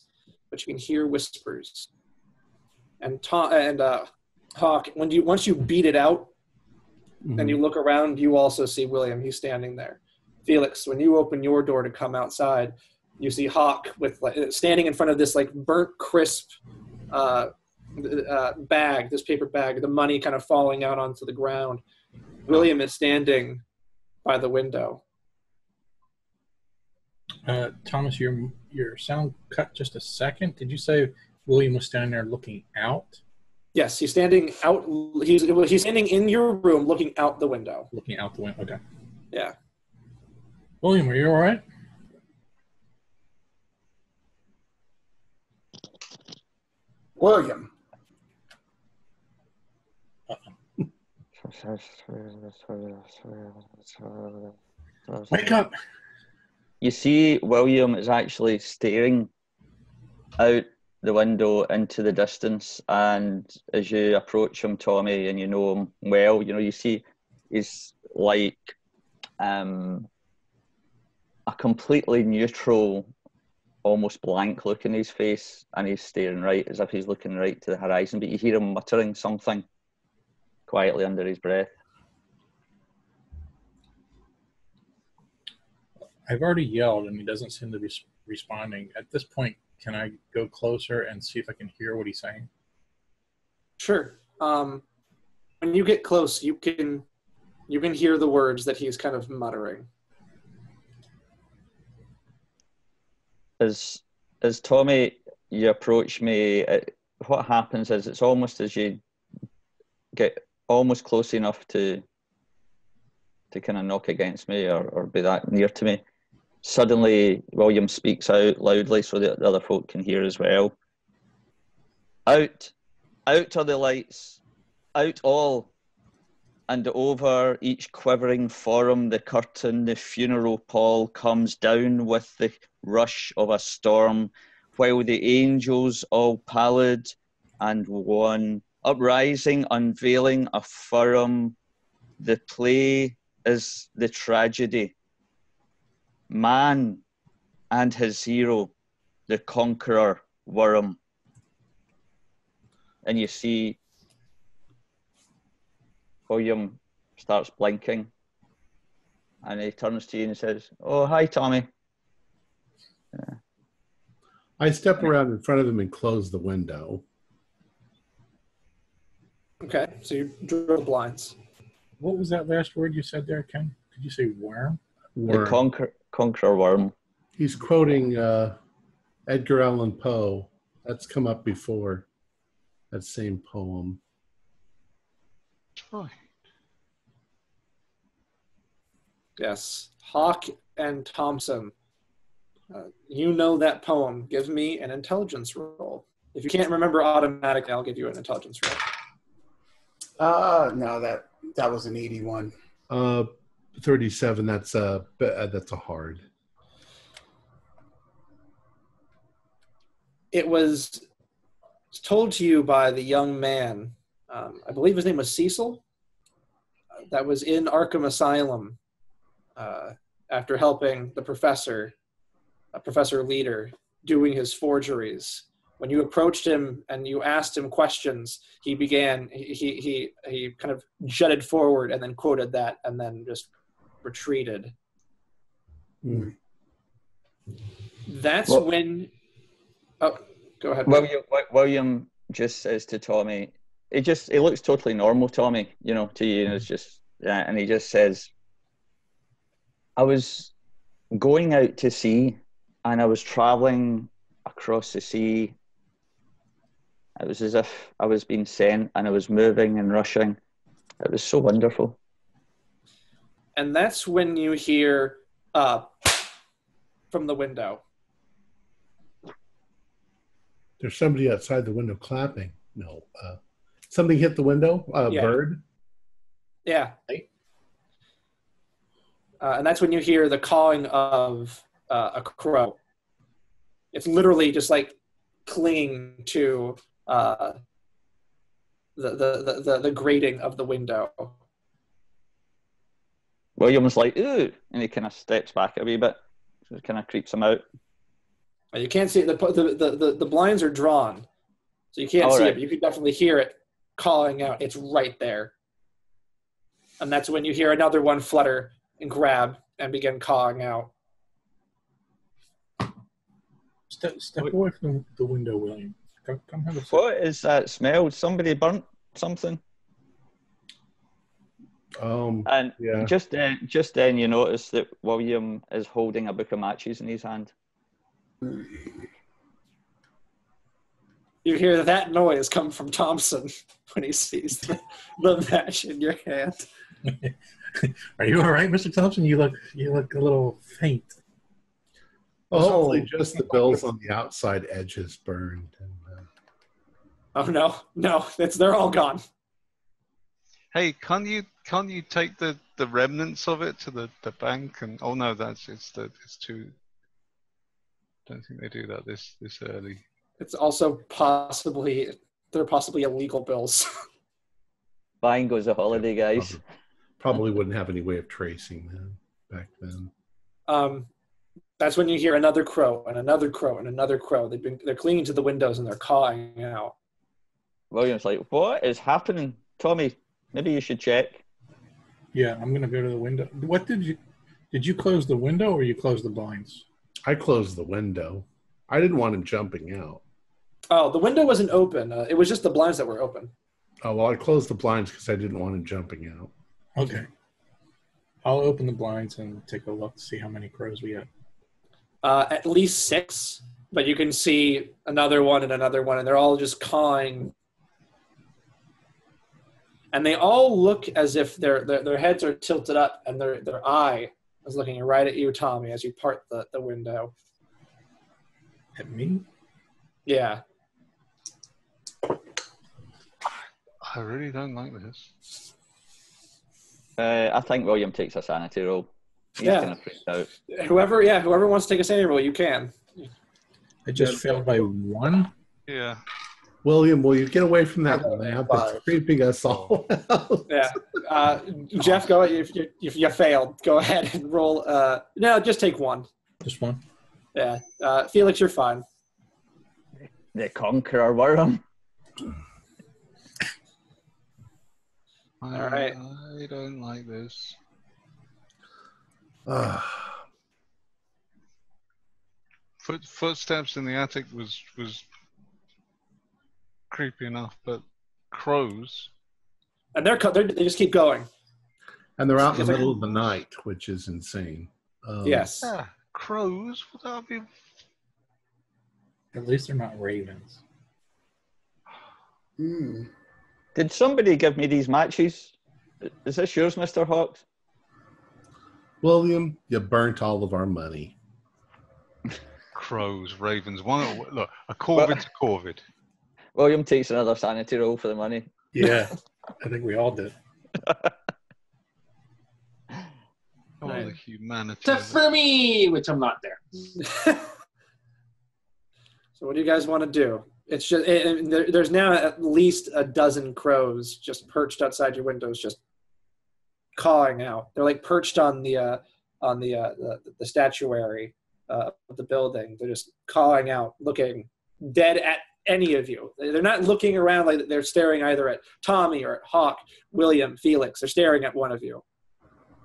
but you can hear whispers. And Hawk, once you beat it out, and you look around, you also see William. He's standing there. Felix, when you open your door to come outside, you see Hawk with standing in front of this burnt crisp bag, this paper bag, the money kind of falling out onto the ground. William is standing by the window. Thomas, your sound cut just a second. Did you say William was standing there looking out? Yes, he's standing out. He's standing in your room, looking out the window. Looking out the window. Okay. Yeah. William, are you all right? William. Wake up! You see William is actually staring out the window into the distance, and as you approach him, Tommy, and you know him well, you see he's like a completely neutral, almost blank look in his face, and he's staring right as if he's looking right to the horizon, but you hear him muttering something quietly under his breath. I've already yelled and he doesn't seem to be responding. At this point, can I go closer and see if I can hear what he's saying? Sure. When you get close, you can hear the words that he's kind of muttering. As Tommy, you approach me, what happens is it's almost as you get almost close enough to kind of knock against me or be that near to me. Suddenly, William speaks out loudly so that the other folk can hear as well. Out are the lights, out all, and over each quivering form, the curtain, the funeral pall comes down with the rush of a storm, while the angels, all pallid and wan, uprising, unveiling a furrow, the play is the tragedy. Man and his hero, the conqueror worm. And you see William starts blinking, and he turns to you and says, "Oh, hi, Tommy." Yeah. I step around in front of him and close the window. Okay, so you draw the blinds. What was that last word you said there, Ken? Did you say worm? The conqueror worm. He's quoting Edgar Allan Poe. That's come up before, that same poem. Right. Yes. Hawk and Thompson. You know that poem. Give me an intelligence roll. If you can't remember automatically, I'll give you an intelligence roll. No, that was an 81. 37. That's a hard. It was told to you by the young man. I believe his name was Cecil. That was in Arkham Asylum after helping the Professor Leader, doing his forgeries. When you approached him and you asked him questions, he kind of jutted forward and then quoted that and then just retreated. Mm. That's when... Oh, go ahead. William just says to Tommy, he looks totally normal, Tommy, to you, and it's just, and he just says, I was going out to sea and I was traveling across the sea. It was as if I was being sent and I was moving and rushing. It was so wonderful. And that's when you hear from the window. There's somebody outside the window clapping. No. Something hit the window? Yeah. Bird? Yeah. And that's when you hear the cawing of a crow. It's literally just like clinging to the grating of the window. William's like, ooh, and he kind of steps back a wee bit. So it kind of creeps him out. You can't see it. The blinds are drawn, so you can't see it, but you can definitely hear it calling out. It's right there. And that's when you hear another one flutter and grab and begin calling out. Step away from the window, William. Come have a sip. What is that smell? Somebody burnt something? And yeah. just then you notice that William is holding a book of matches in his hand. You hear that noise come from Thompson when he sees the match in your hand. Are you all right, Mr. Thompson? You look a little faint. Hopefully just the bills on the outside edges burned. Oh no, they're all gone. Hey, can't you take the remnants of it to the bank? And oh no, it's too. Don't think they do that this early. It's also they're possibly illegal bills. Buying goes a holiday, guys. Probably wouldn't have any way of tracing them back then. That's when you hear another crow and another crow and another crow. They're clinging to the windows and they're cawing out. William's like, what is happening? Tommy, maybe you should check. Yeah, I'm gonna go to the window. What did you close the window or you close the blinds? I closed the window. I didn't want him jumping out. Oh, the window wasn't open. It was just the blinds that were open. Oh, well, I closed the blinds because I didn't want him jumping out. Okay. I'll open the blinds and take a look to see how many crows we have. At least 6, but you can see another one, and they're all just cawing. And they all look as if their heads are tilted up, and their eye is looking right at you, Tommy, as you part the window. At me? Yeah. I really don't like this. I think William takes a sanity roll. He's kind of freaked out. Whoever wants to take a sanity roll, you can. I just failed by 1. Yeah. William, will you get away from that lamp? It's creeping us all out. Yeah. Jeff, go if you failed, go ahead and roll. No, just take 1. Just 1? Yeah. Felix, you're fine. The Conqueror Worm. All right. I don't like this. Footsteps in the attic was creepy enough, but crows. And they just keep going. And they're out in the middle of the night, which is insane. Yes. Yeah, crows? Would that be? At least they're not ravens. Did somebody give me these matches? Is this yours, Mr. Hawks? William, you burnt all of our money. Crows, ravens. Look, a corvid's a corvid. William takes another sanity roll for the money. Yeah, I think we all did. Oh, the humanity. For me, which I'm not there. So what do you guys want to do? It's just there's now at least a dozen crows just perched outside your windows, just cawing out. They're like perched on the statuary of the building. They're just cawing out, looking dead at any of you. They're not looking around like they're staring either at Tommy or at Hawk, William, Felix. They're staring at one of you.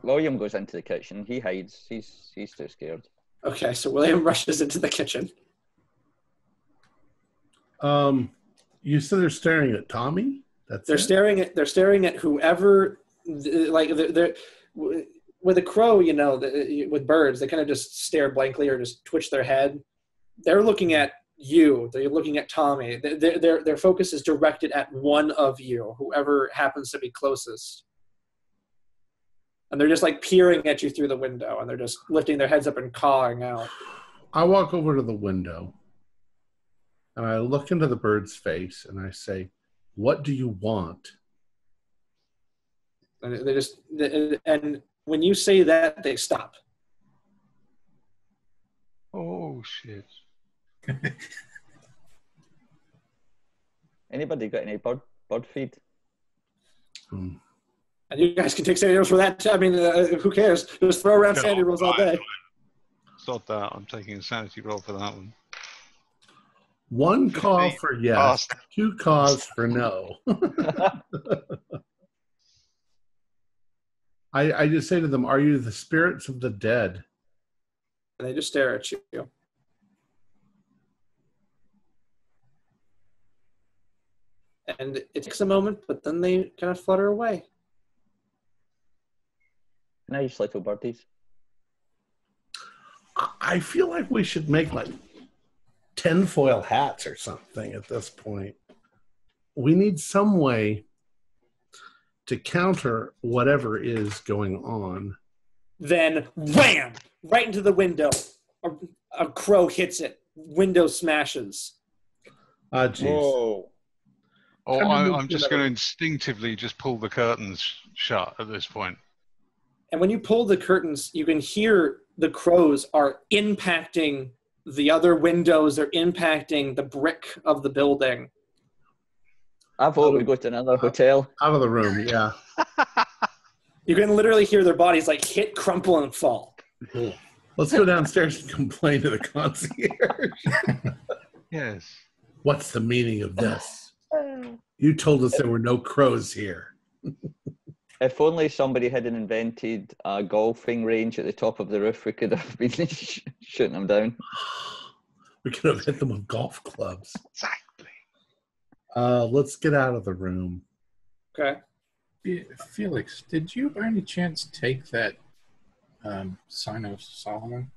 William goes into the kitchen. He hides. He's too scared. Okay, so William rushes into the kitchen. You said they're staring at Tommy? They're staring at whoever, like they're with a crow, you know, with birds, they kind of just stare blankly or just twitch their head. They're looking at you. They're looking at Tommy. Their focus is directed at one of you, whoever happens to be closest. And they're just like peering at you through the window, and they're just lifting their heads up and cawing out. I walk over to the window, and I look into the bird's face, and I say, "What do you want?" And and when you say that, they stop. Oh, shit. Anybody got any bird feed? And you guys can take sanity rolls for that. I mean, who cares? Just throw around sanity rolls all day. It's not that. I'm taking a sanity roll for that one. 1 call for yes, 2 calls for no. I just say to them, "Are you the spirits of the dead?" And they just stare at you. And it takes a moment, but then they kind of flutter away. Nice little birdies. I feel like we should make like tinfoil hats or something at this point. We need some way to counter whatever is going on. Then, wham! Right into the window. A crow hits it. Window smashes. Ah, jeez. Whoa. Oh, I'm just going to instinctively just pull the curtains shut at this point. And when you pull the curtains, you can hear the crows are impacting the other windows. They're impacting the brick of the building. I thought we'd go to another hotel. Out of the room, yeah. You can literally hear their bodies like hit, crumple, and fall. Cool. Let's go downstairs and complain to the concierge. Yes. What's the meaning of this? You told us there were no crows here. If only somebody hadn't invented a golfing range at the top of the roof, we could have been shooting them down. We could have hit them with golf clubs. Exactly. Let's get out of the room. Okay. Felix, did you by any chance take that Sign of Solomon?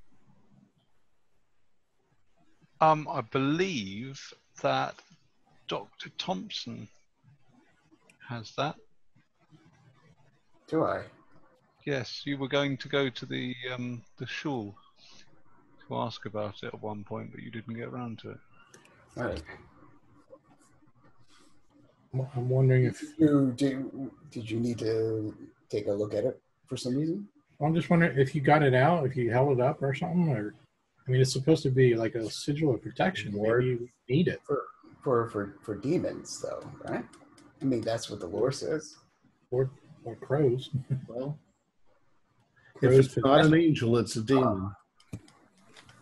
I believe that Dr. Thompson has that. Do I? Yes, you were going to go to the shul to ask about it at one point, but you didn't get around to it. All right. I'm wondering if did you need to take a look at it for some reason? I'm just wondering if you got it out, if you held it up or something, or I mean, it's supposed to be like a sigil of protection. Maybe you need it for demons, though, right? I mean, that's what the lore says. Or crows. Well, if it's not an angel, it's a demon.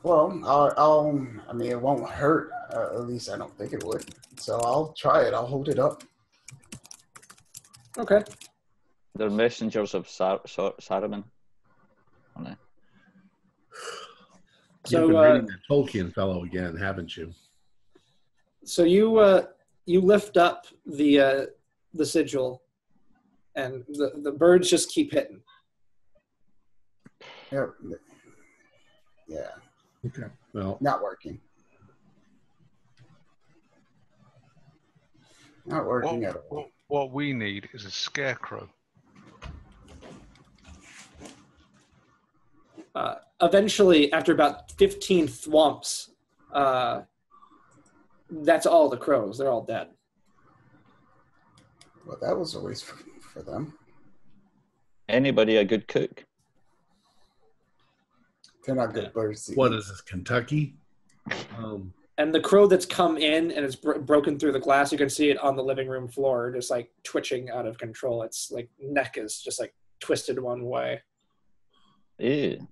Well, I mean, it won't hurt. At least I don't think it would. So I'll try it. I'll hold it up. Okay. They're messengers of Saruman. Aren't they? You've been reading the Tolkien fellow again, haven't you? So you lift up the sigil, and the birds just keep hitting. Yeah. Okay. Well, not working. Not working at all. What we need is a scarecrow. Eventually, after about 15 thwomps, that's all the crows. They're all dead. Well, that was a waste for them. Anybody a good cook? They're not good birds. What is this, Kentucky? And the crow that's come in and it's broken through the glass, you can see it on the living room floor, just like twitching out of control. Its like neck is just like twisted one way. Ew.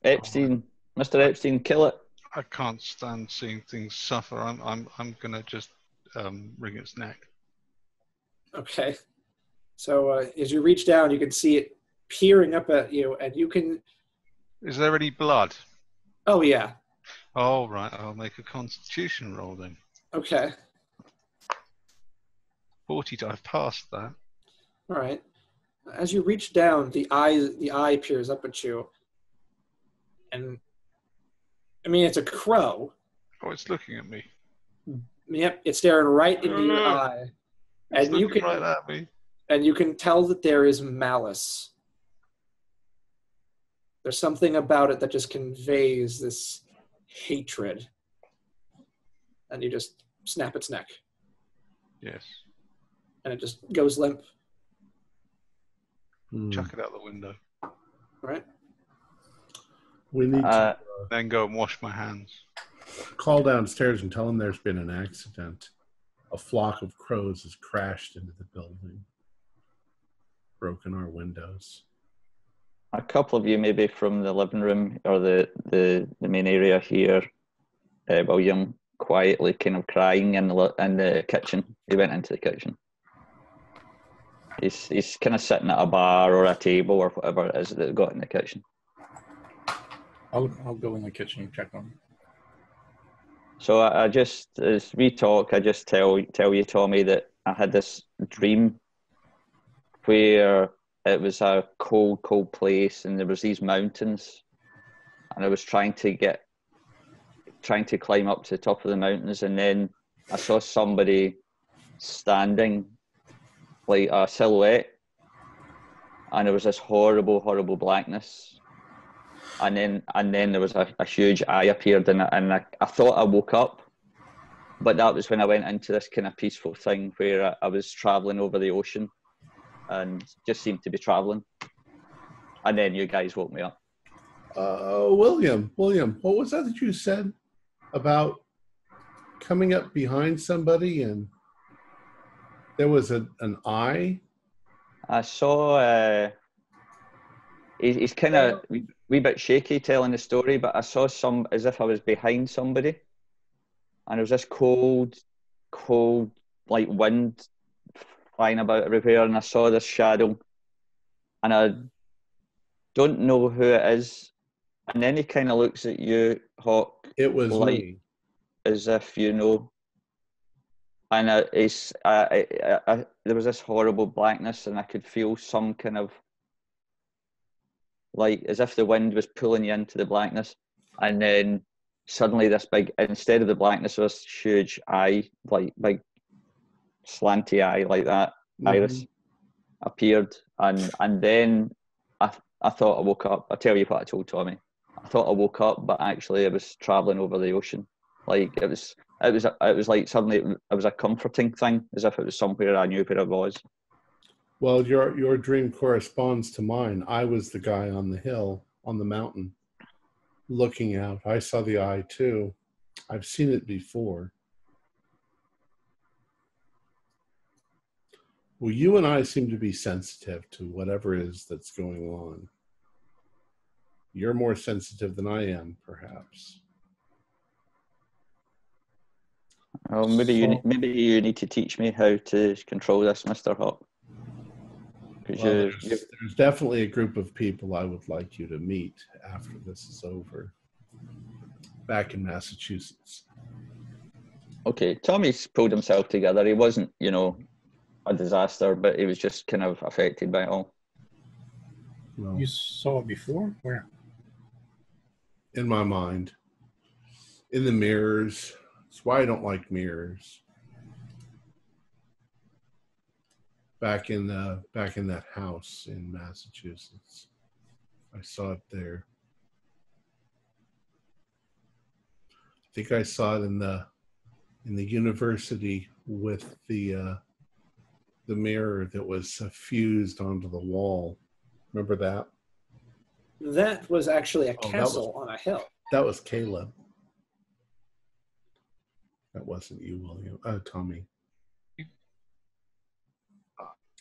Epstein, Mr. Epstein, kill it. I can't stand seeing things suffer. I'm gonna just wring its neck. Okay. So as you reach down, you can see it peering up at you, and you can. Is there any blood? Oh yeah. Oh right, I'll make a Constitution roll then. Okay. 40. I've passed that. All right. As you reach down, the eye peers up at you, and I mean it's a crow. Oh, it's looking at me. Yep, it's staring right into your eye, It's and you looking can right at me. and you can tell that there is malice. There's something about it that just conveys this hatred, and you just snap its neck, Yes. and it just goes limp. Chuck it out the window. Right. We need to Then go and wash my hands. call downstairs and tell them there's been an accident. A flock of crows has crashed into the building, broken our windows. A couple of you, maybe from the living room or the main area here, William quietly kind of crying in the kitchen. He went into the kitchen. He's kind of sitting at a bar or a table or whatever it is that they've got in the kitchen. I'll go in the kitchen and check on him. So I just, as we talk, I just tell you, Tommy, that I had this dream where it was a cold place and there was these mountains, and I was trying to climb up to the top of the mountains, and then I saw somebody standing like a silhouette, and there was this horrible blackness, and then there was a huge eye appeared, and I thought I woke up, but that was when I went into this kind of peaceful thing where I was traveling over the ocean and just seemed to be traveling, and then you guys woke me up. William, what was that you said about coming up behind somebody and there was an eye? I saw, he's kind of a wee bit shaky telling the story, but I saw as if I was behind somebody, and there was this cold, like wind flying about everywhere, and I saw this shadow, and I don't know who it is, and then he kind of looks at you, Hawk. It was like, me. As if you know. And there was this horrible blackness, and I could feel some kind of, like, as if the wind was pulling you into the blackness. And then suddenly this instead of the blackness, this huge eye, like big slanty eye like that, iris, appeared. And then I thought I woke up. I'll tell you what I told Tommy. I thought I woke up, but actually I was traveling over the ocean. Like, it was like suddenly it was a comforting thing, as if it was somewhere I knew where I was. Well, your dream corresponds to mine. I was the guy on the hill, on the mountain, looking out. I saw the eye too. I've seen it before. Well, you and I seem to be sensitive to whatever it is that's going on. You're more sensitive than I am, perhaps. Well, maybe you need to teach me how to control this, Mr. Hawk. Well, there's definitely a group of people I would like you to meet after this is over, back in Massachusetts. Okay, Tommy's pulled himself together. He wasn't, a disaster, but he was just kind of affected by it all. Well, you saw it before? Where? In my mind. In the mirrors. That's why I don't like mirrors. Back in that house in Massachusetts. I saw it there. I think I saw it in the university with the mirror that was fused onto the wall. Remember that? That was actually a castle on a hill. That was Caleb. That wasn't you, William. Tommy.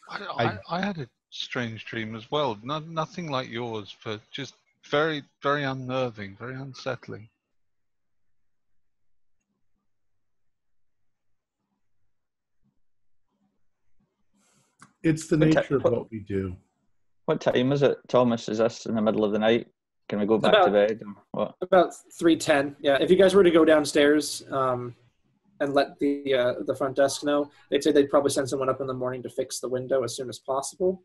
I had a strange dream as well. Nothing like yours, but just very, very unnerving, very unsettling. It's the nature of what we do. What time is it, Thomas? Is this in the middle of the night? Can we go back to bed? Or what? About 3:10. Yeah, if you guys were to go downstairs and let the front desk know, they'd say they'd probably send someone up in the morning to fix the window as soon as possible,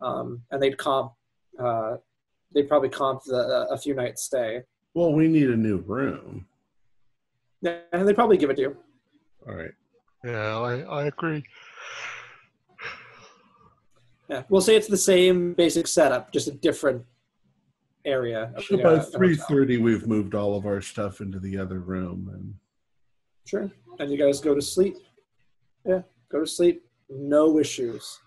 and they'd probably comp a few nights stay. Well, we need a new room. Yeah, and they'd probably give it to you. All right. Yeah, I agree. Yeah, we'll say it's the same basic setup, just a different area. So by 3:30, we've moved all of our stuff into the other room, and sure. And you guys go to sleep. Yeah, go to sleep. No issues.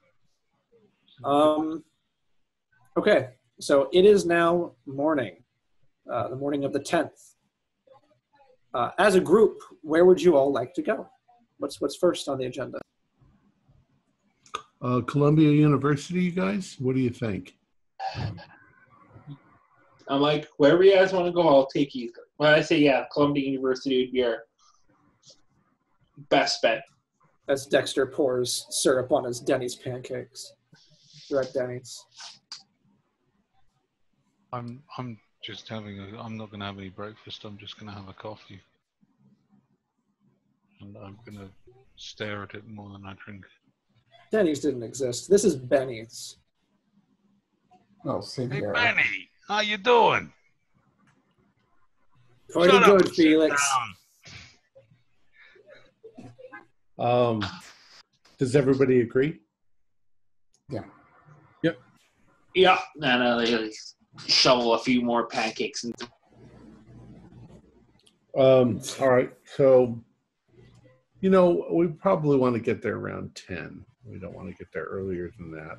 Okay, so it is now morning, the morning of the 10th. As a group, where would you all like to go? What's first on the agenda? Columbia University, you guys? What do you think? I'm like, wherever you guys want to go, I'll take you. When I say, yeah, Columbia University would be our best bet. As Dexter pours syrup on his Denny's pancakes. You're at Denny's. I'm just having I'm not going to have any breakfast. I'm just going to have a coffee. And I'm going to stare at it more than I drink. Denny's didn't exist. This is Benny's. Oh, same Hey, here. Benny, how you doing? Pretty Shut good, up and sit Felix. down. Does everybody agree? Yeah. Yep. Yeah, and they shovel a few more pancakes. All right. So, we probably want to get there around 10. We don't want to get there earlier than that.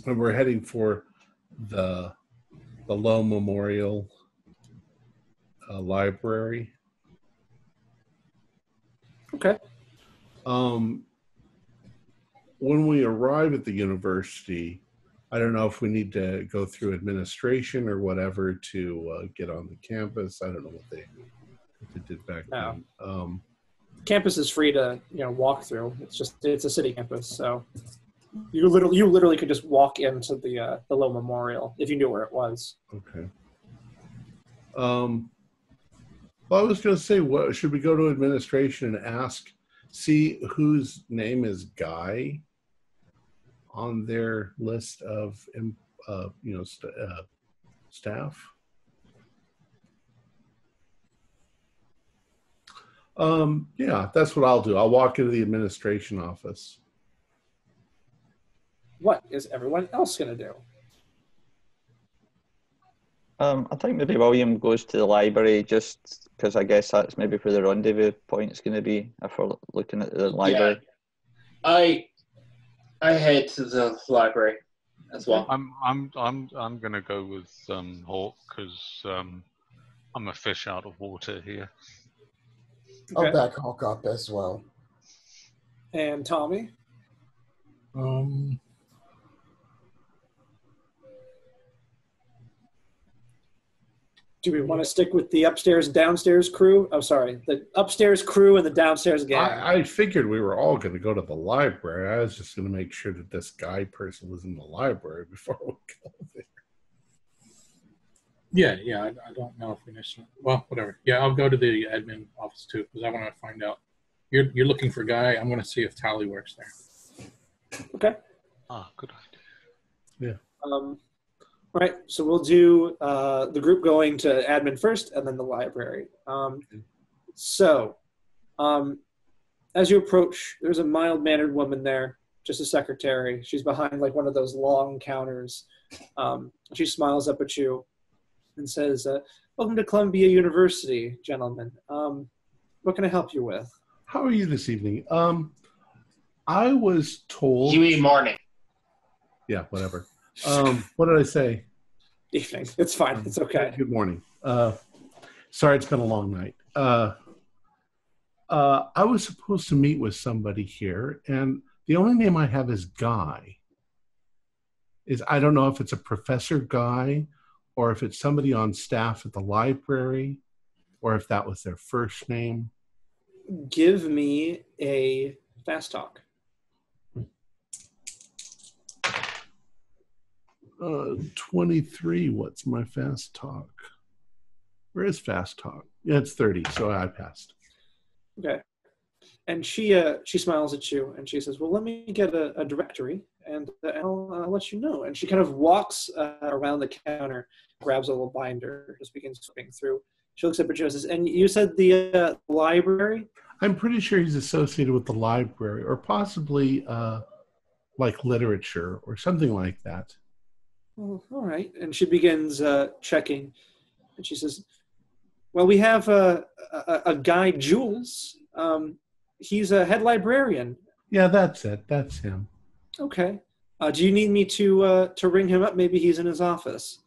And we're heading for the Lowe Memorial Library. Okay. When we arrive at the university, I don't know if we need to go through administration or whatever to get on the campus. I don't know what they did back then. Campus is free to walk through. It's a city campus, so you literally could just walk into the Lowe Memorial if you knew where it was. Okay. Well, I was going to say, what should we go to administration and see whose name is Guy on their list of staff? Yeah, that's what I'll do. I'll walk into the administration office. What is everyone else going to do? I think maybe William goes to the library just because I guess that's maybe where the rendezvous point is going to be if we're looking at the library. Yeah. I head to the library as well. I'm going to go with Hawk because I'm a fish out of water here. Okay. I'll back Hawk up as well. And Tommy? Do we want to stick with the downstairs crew? Oh, sorry. The upstairs crew and the downstairs gang. I figured we were all going to go to the library. I was just going to make sure that this Guy person was in the library before we go there. Yeah. I don't know if we necessarily. Well, whatever. Yeah, I'll go to the admin office too because I want to find out. You're looking for Guy. I'm going to see if Tally works there. Okay. Good idea. Yeah. Right. So we'll do the group going to admin first, and then the library. So, as you approach, there's a mild-mannered woman there, just a secretary. She's behind like one of those long counters. She smiles up at you and says, "Welcome to Columbia University, gentlemen. What can I help you with?" How are you this evening? I was told. You mean morning? Yeah, whatever. What did I say? Evening. It's fine. It's okay. Good morning. Sorry, it's been a long night. I was supposed to meet with somebody here, and the only name I have is Guy. I don't know if it's a Professor Guy or if it's somebody on staff at the library or if that was their first name. Give me a fast talk. 23. What's my fast talk? Where is fast talk? Yeah, it's 30, so I passed. Okay. And she smiles at you and she says, well, let me get a directory and I'll let you know. And she kind of walks around the counter, grabs a little binder, just begins flipping through. She looks up at you and says, and you said the library? I'm pretty sure he's associated with the library or possibly like literature or something like that. Oh, all right. And she begins checking. And she says, well, we have a guy, Jules. He's a head librarian. Yeah, that's it. That's him. Okay. Do you need me to ring him up? Maybe he's in his office.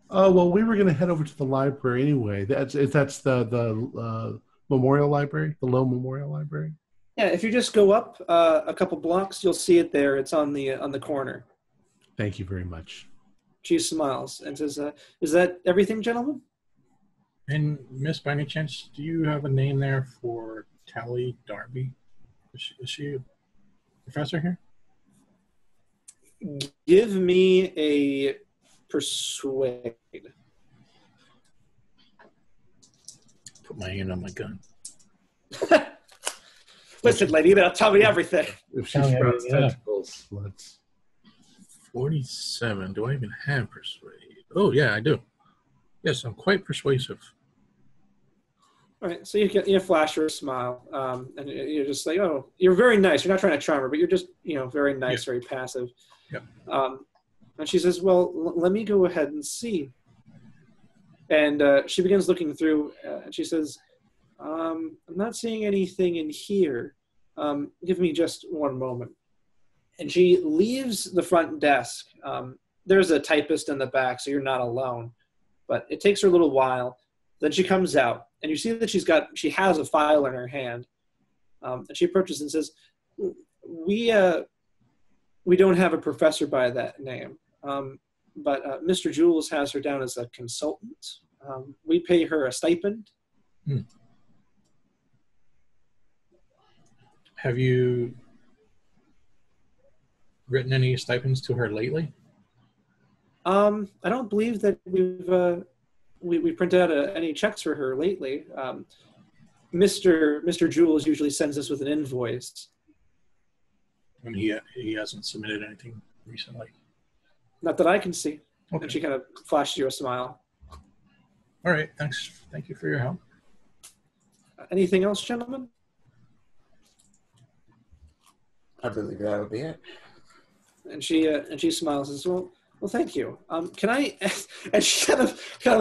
Well, we were going to head over to the library anyway. That's the Memorial Library, the Low Memorial Library. Yeah, if you just go up a couple blocks, you'll see it there. It's on the corner. Thank you very much. She smiles and says, "Is that everything, gentlemen?" And Miss, by any chance, do you have a name there for Tally Darby? Is she a professor here? Give me a persuade. Put my hand on my gun. Listen, lady, you better tell me everything. If she sprouts tentacles, let's. 47. Do I even have persuade? Oh, yeah, I do. Yes, I'm quite persuasive. All right, so you flash her a smile, and you're just like, oh, you're very nice. You're not trying to charm her, but you're just, very nice, very passive. Yep. And she says, well, let me go ahead and see. And she begins looking through, and she says, I'm not seeing anything in here. Give me just one moment. And she leaves the front desk. There's a typist in the back, so you're not alone. But it takes her a little while. Then she comes out, and you see that she has a file in her hand. And she approaches and says, we don't have a professor by that name. But Mr. Jules has her down as a consultant. We pay her a stipend. Have you written any stipends to her lately? I don't believe that we printed out any checks for her lately. Mr. Jules usually sends us with an invoice. And he hasn't submitted anything recently? Not that I can see. Okay. And she kind of flashed you a smile. All right, thanks. Thank you for your help. Anything else, gentlemen? I believe that would be it. And she smiles and says, well, thank you. Can I? And she kind of just kind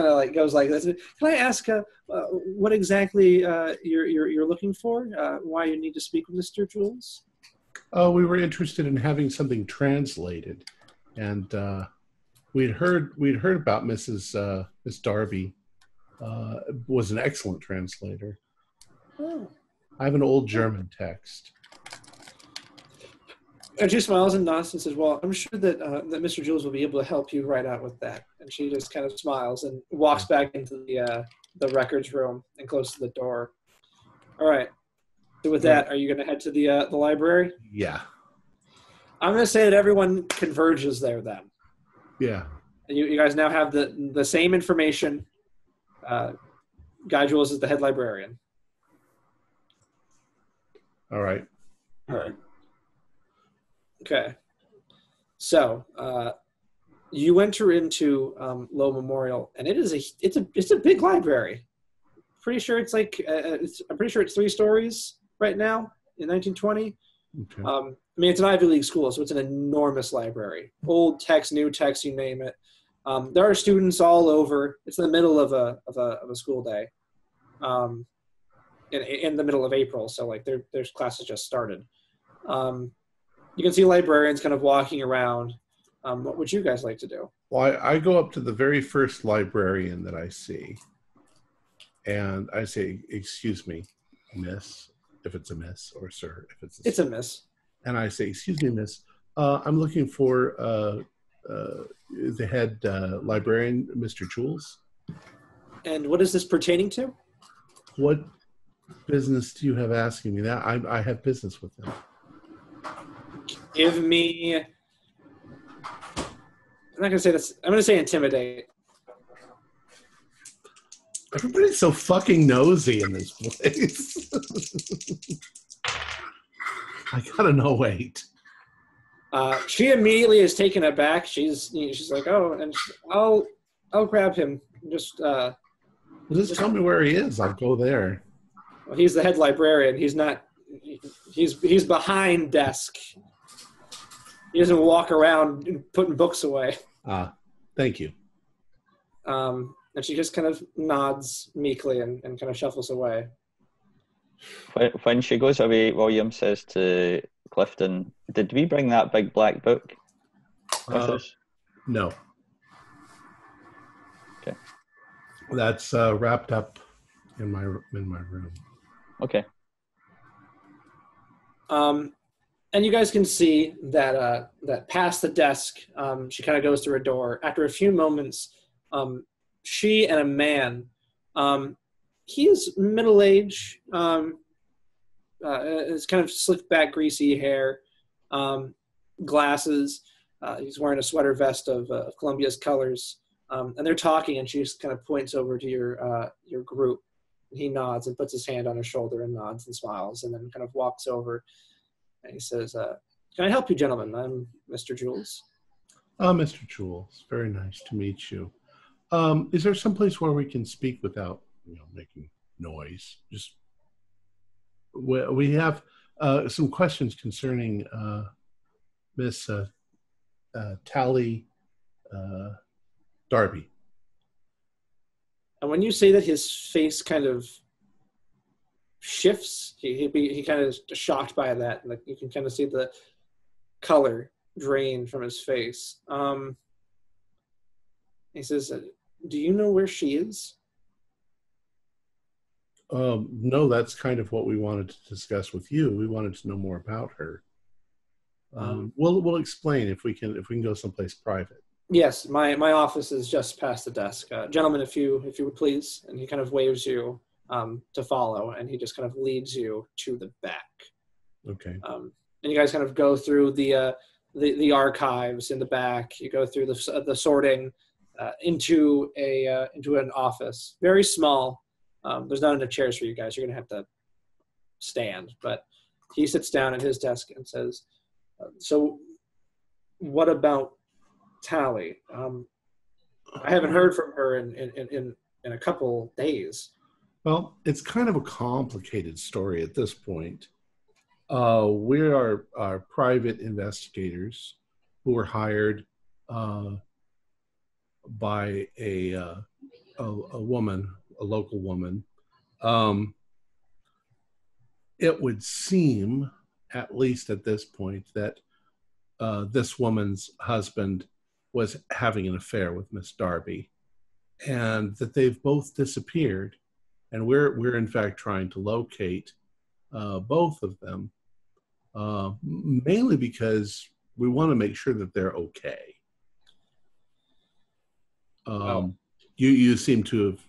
of like goes like this. Can I ask what exactly you're looking for? Why you need to speak with Mr. Jules? We were interested in having something translated, and we'd heard about Miss Darby. Was an excellent translator. Oh. I have an old German text. And she smiles and nods and says, well, I'm sure that Mr. Jules will be able to help you right out with that. And she just kind of smiles and walks back into the records room and closes the door. All right. So with that, are you going to head to the library? Yeah. I'm going to say that everyone converges there then. Yeah. You guys now have the same information. Guy Jules is the head librarian. All right. Okay. So you enter into Low Memorial, and it's a big library. Pretty sure it's I'm pretty sure it's 3 stories right now in 1920. Okay. I mean, it's an Ivy League school, so it's an enormous library. Old text, new text, you name it. There are students all over. It's in the middle of a school day, in the middle of April. So like there's classes just started. You can see librarians kind of walking around. What would you guys like to do? Well, I go up to the very first librarian that I see, and I say, "Excuse me, miss," if it's a miss, or sir, if it's a miss. And I say, "Excuse me, miss. I'm looking for the head librarian, Mr. Jules." And what is this pertaining to? What business do you have asking me that? I have business with him. Give me not gonna say this. I'm gonna say intimidate. Everybody's so fucking nosy in this place. I gotta know. Wait. She immediately is taken aback. She's like, oh, and I'll grab him. Just tell me where he is. I'll go there. Well, he's the head librarian. He's not. He's behind desk. He doesn't walk around putting books away. Thank you. And she just kind of nods meekly and kind of shuffles away. When she goes away, William says to Clifton, "Did we bring that big black book with us?" No. Okay. That's wrapped up in my room. Okay. And you guys can see that that past the desk, she kind of goes through a door. After a few moments, she and a man, he is middle-aged, it's kind of slicked back, greasy hair, glasses. He's wearing a sweater vest of Columbia's colors, and they're talking. And she just kind of points over to your group. He nods and puts his hand on her shoulder and nods and smiles, and then kind of walks over. And he says, "Can I help you, gentlemen? I'm Mr. Jules." Mr. Jules, very nice to meet you. Is there some place where we can speak without, making noise? Just we have some questions concerning Miss Tally Darby. And when you say that, his face kind of shifts. He kind of is shocked by that. Like, you can kind of see the color drain from his face. He says, "Do you know where she is?" No, that's kind of what we wanted to discuss with you. We wanted to know more about her. We'll explain if we can go someplace private. Yes, my office is just past the desk. Gentlemen, if you would please. And he kind of waves you to follow, and he just kind of leads you to the back. Okay. And you guys kind of go through the archives in the back. You go through the sorting into an office, very small. There's not enough chairs for you guys. You're gonna have to stand. But he sits down at his desk and says, "So, what about Tally? I haven't heard from her in a couple days." Well, it's kind of a complicated story at this point. We are private investigators who were hired by a woman, a local woman. It would seem, at least at this point, that this woman's husband was having an affair with Miss Darby, and that they've both disappeared. And we're in fact trying to locate both of them, mainly because we want to make sure that they're okay. You seem to have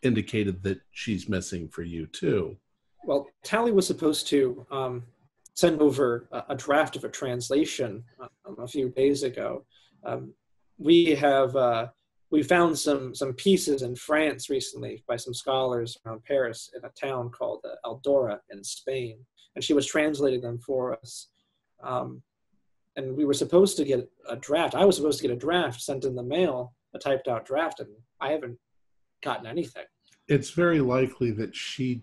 indicated that she's missing for you too. Well, Tally was supposed to send over a draft of a translation a few days ago. We found some pieces in France recently by some scholars around Paris in a town called Eldora in Spain, and she was translating them for us. And we were supposed to get a draft. I was supposed to get a draft sent in the mail, a typed out draft, and I haven't gotten anything. It's very likely that she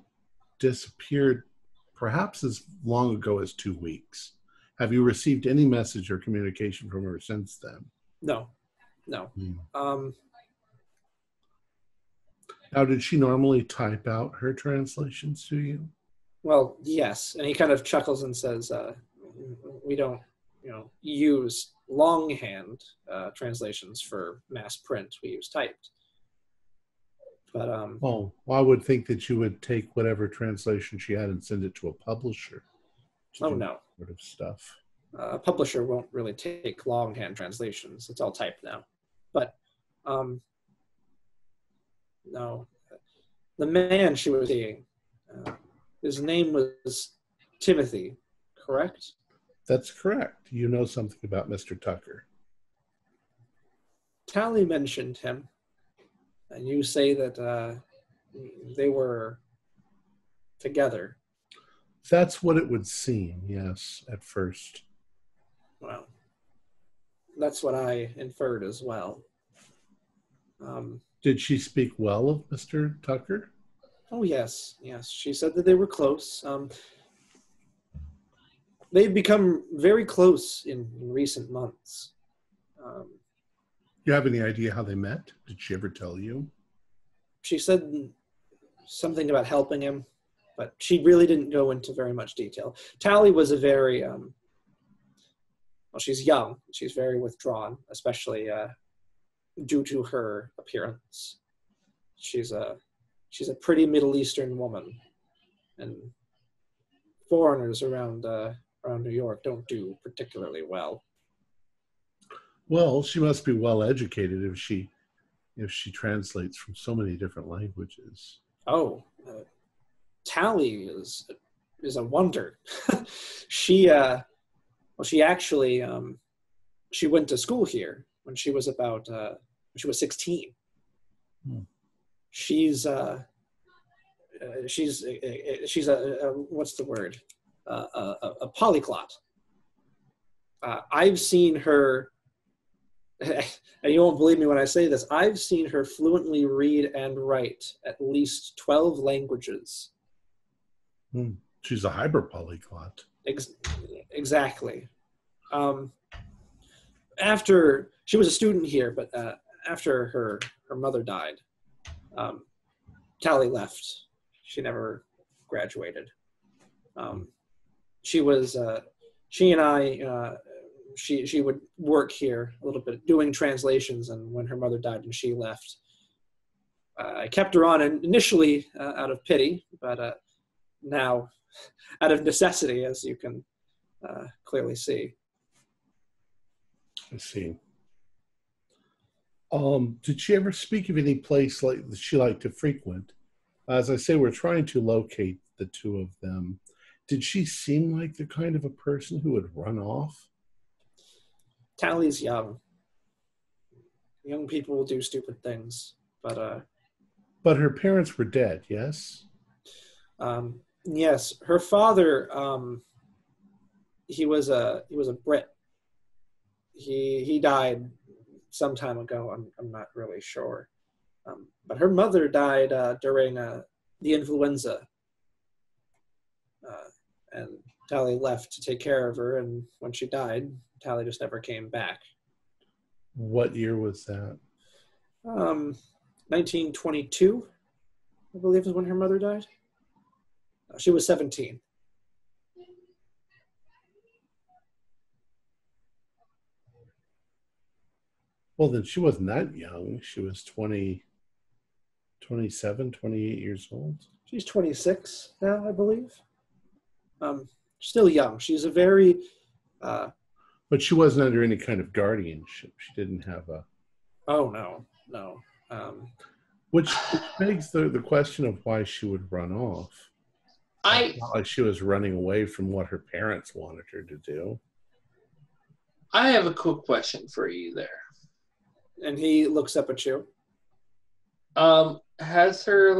disappeared perhaps as long ago as 2 weeks. Have you received any message or communication from her since then? No. Now, did she normally type out her translations to you? Well, yes. And he kind of chuckles and says, "We don't, use longhand translations for mass print. We use typed." But I would think that you would take whatever translation she had and send it to a publisher. Oh no, sort of stuff. A publisher won't really take longhand translations. It's all typed now. But no, the man she was seeing, his name was Timothy, correct? That's correct. You know something about Mr. Tucker. Tally mentioned him, and you say that they were together. That's what it would seem, yes, at first. Well, that's what I inferred as well. Did she speak well of Mr. Tucker? Oh, yes. She said that they were close. They've become very close in recent months. You have any idea how they met? Did she ever tell you? She said something about helping him, but she really didn't go into very much detail. Tally was a very, well, she's young. She's very withdrawn, especially due to her appearance. She's a pretty Middle Eastern woman, and foreigners around New York don't do particularly well. Well, she must be well educated if she translates from so many different languages. Oh, Tally is a wonder. She actually she went to school here when she was about when she was 16. She's a what's the word? A polyglot. I've seen her, and you won't believe me when I say this, I've seen her fluently read and write at least 12 languages. She's a hybrid polyglot. Exactly. After she was a student here, but after her mother died, Tally left. She never graduated. She and I, she would work here a little bit doing translations, and when her mother died and she left, I kept her on initially out of pity, but now out of necessity, as you can clearly see. I see. Did she ever speak of any place that she liked to frequent? As I say, we're trying to locate the two of them. Did she seem like the kind of a person who would run off? Tally's young. Young people will do stupid things, but her parents were dead, yes? Yes, her father, he was a Brit. He died some time ago. I'm not really sure, but her mother died during the influenza, and Tally left to take care of her. And when she died, Tally just never came back. What year was that? 1922, I believe, is when her mother died. She was 17. Well, then she wasn't that young. She was 20, 27, 28 years old. She's 26 now, I believe. Still young. She's a very... but she wasn't under any kind of guardianship. She didn't have a... Oh, no. Which begs the question of why she would run off. It's not like she was running away from what her parents wanted her to do. I have a quick question for you there. And he looks up at you. Has there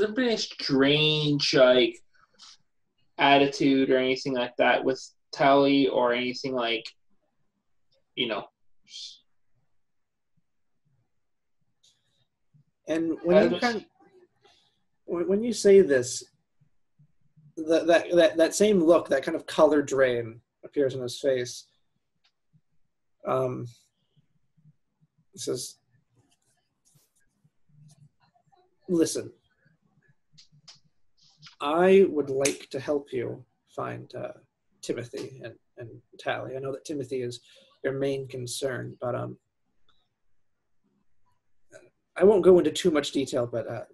been a strange attitude or anything like that with Tally, or anything And when you say this, that same look, that kind of color drain appears on his face. He says, "Listen, I would like to help you find Timothy and Tally. I know that Timothy is your main concern, but I won't go into too much detail, but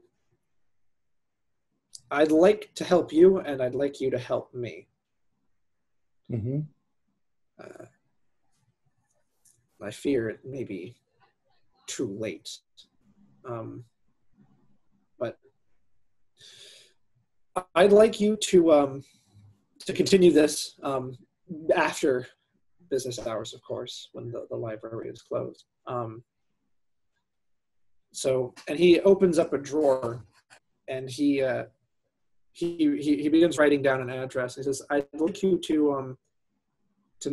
I'd like to help you, and I'd like you to help me." Mm-hmm. I fear it may be too late. But I'd like you to continue this after business hours, of course, when the library is closed. And he opens up a drawer, and he begins writing down an address. He says, "I'd like you to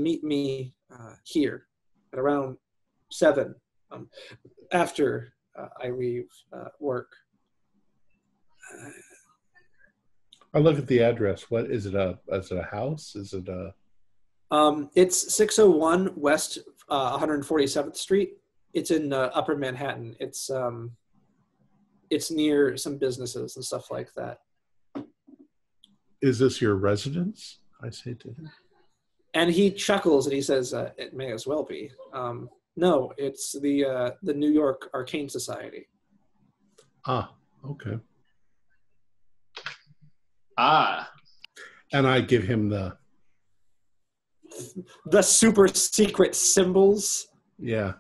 meet me here at around 7 after I leave work." I look at the address. What is it? Is it a house? Is it a? It's 601 West 147th Street. It's in Upper Manhattan. It's near some businesses and stuff like that. Is this your residence? I say to him. And he chuckles and he says, "It may as well be. No, it's the New York Arcane Society." Ah, okay. Ah. And I give him the super secret symbols. Yeah.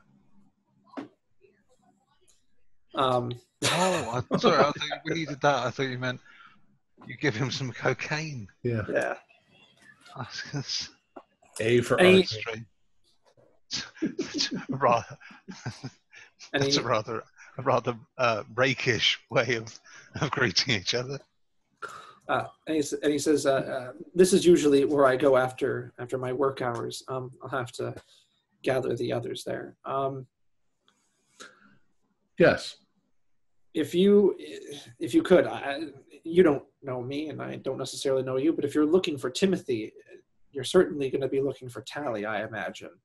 I'm sorry. I thought when you did that, I thought you meant you give him some cocaine. Yeah. Yeah. A for artistry. That's a rather rakish way of greeting each other. And he says, "This is usually where I go after my work hours. I'll have to gather the others there." Yes. If you could, you don't know me, and I don't necessarily know you, but if you're looking for Timothy, you're certainly going to be looking for Tally, I imagine.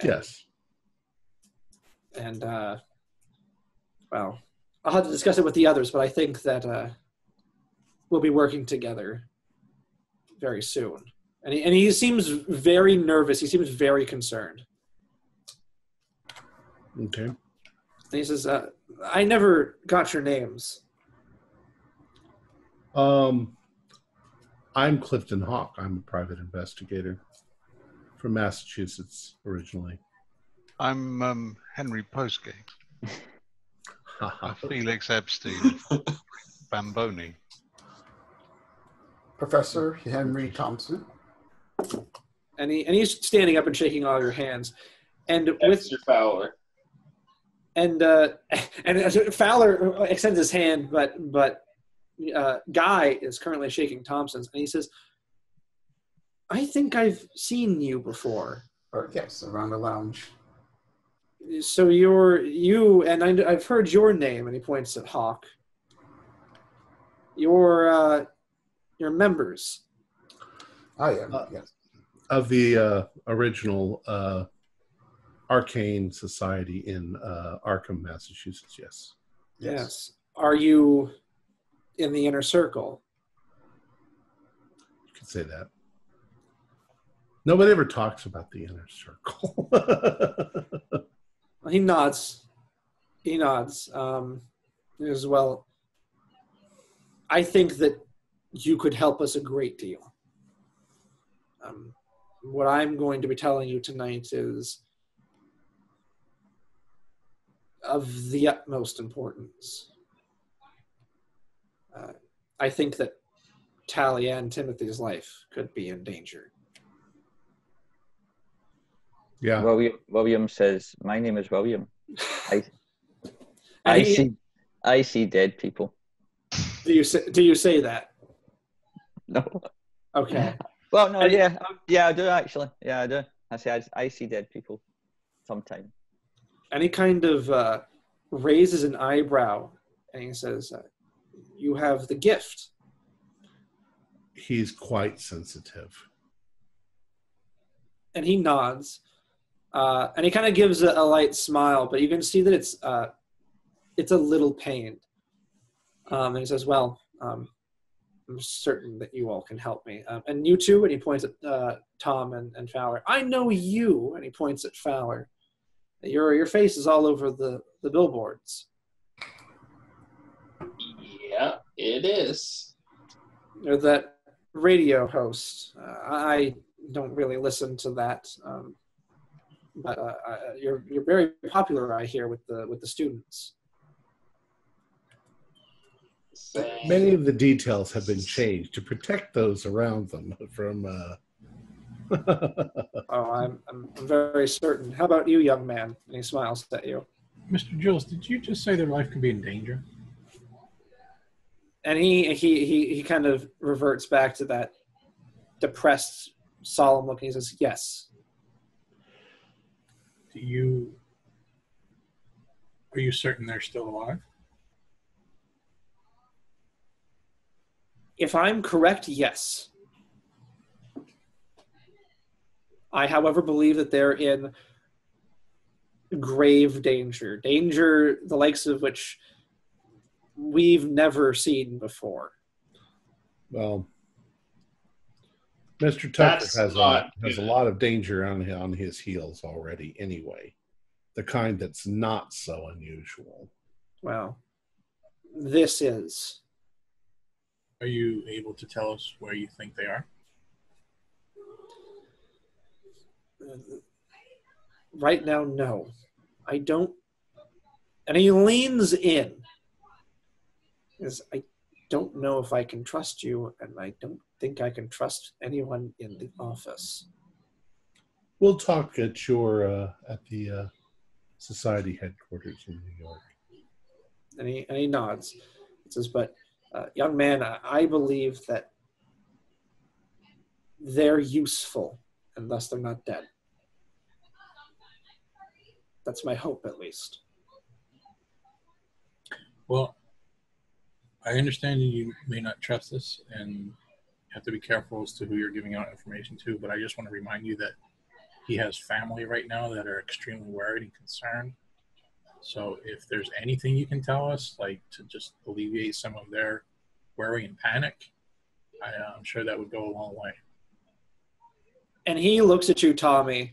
Yes. And well, I'll have to discuss it with the others, but I think that we'll be working together very soon. And he seems very nervous. He seems very concerned. Okay. And he says, "I never got your names." I'm Clifton Hawk. I'm a private investigator from Massachusetts originally. I'm Henry Postgate. Felix Epstein Bamboni. Professor Henry Thompson. And he's standing up and shaking all your hands. And with Mr. Fowler. And Fowler extends his hand, but Guy is currently shaking Thompson's, and he says, "I think I've seen you before." Or yes, around the lounge. So I've heard your name, and he points at Hawk. Your members. I am, yes. Of the original Arcane Society in Arkham, Massachusetts, yes. Yes. Are you in the inner circle? You could say that. Nobody ever talks about the inner circle. He nods. He nods. As well, I think that you could help us a great deal. What I'm going to be telling you tonight is of the utmost importance. I think that Tally and Timothy's life could be in danger. Yeah. William says, "My name is William. I see dead people." Do you say that? No. Okay. Well, no, yeah, I do actually. Yeah, I do. I say I see dead people sometime. And he kind of raises an eyebrow, and he says, "You have the gift." He's quite sensitive. And he nods, and he kind of gives a light smile, but you can see that it's a little pained. And he says, "Well, I'm certain that you all can help me. And you too," and he points at Tom and Fowler. "I know you," and he points at Fowler. Your face is all over the billboards. Yeah, it is. You're that radio host. I don't really listen to that, but you're very popular, I hear, with the students. Many of the details have been changed to protect those around them from Oh, I'm very certain. How about you, young man? And he smiles at you. Mr. Jules, did you just say their life could be in danger? And he kind of reverts back to that depressed, solemn look. And he says, yes. Are you certain they're still alive? If I'm correct, yes. I, however, believe that they're in grave danger. Danger the likes of which we've never seen before. Well, Mr. Tucker has a lot of danger on his heels already anyway. The kind that's not so unusual. Well, this is. Are you able to tell us where you think they are? Right now, no. I don't. And he leans in. I don't know if I can trust you, and I don't think I can trust anyone in the office. We'll talk at the society headquarters in New York. And he nods. He says, but young man, I believe that they're useful, and thus they're not dead. That's my hope, at least. Well, I understand you may not trust this, and you have to be careful as to who you're giving out information to, but I just want to remind you that he has family right now that are extremely worried and concerned. So if there's anything you can tell us, like to just alleviate some of their worry and panic, I'm sure that would go a long way. And he looks at you, Tommy,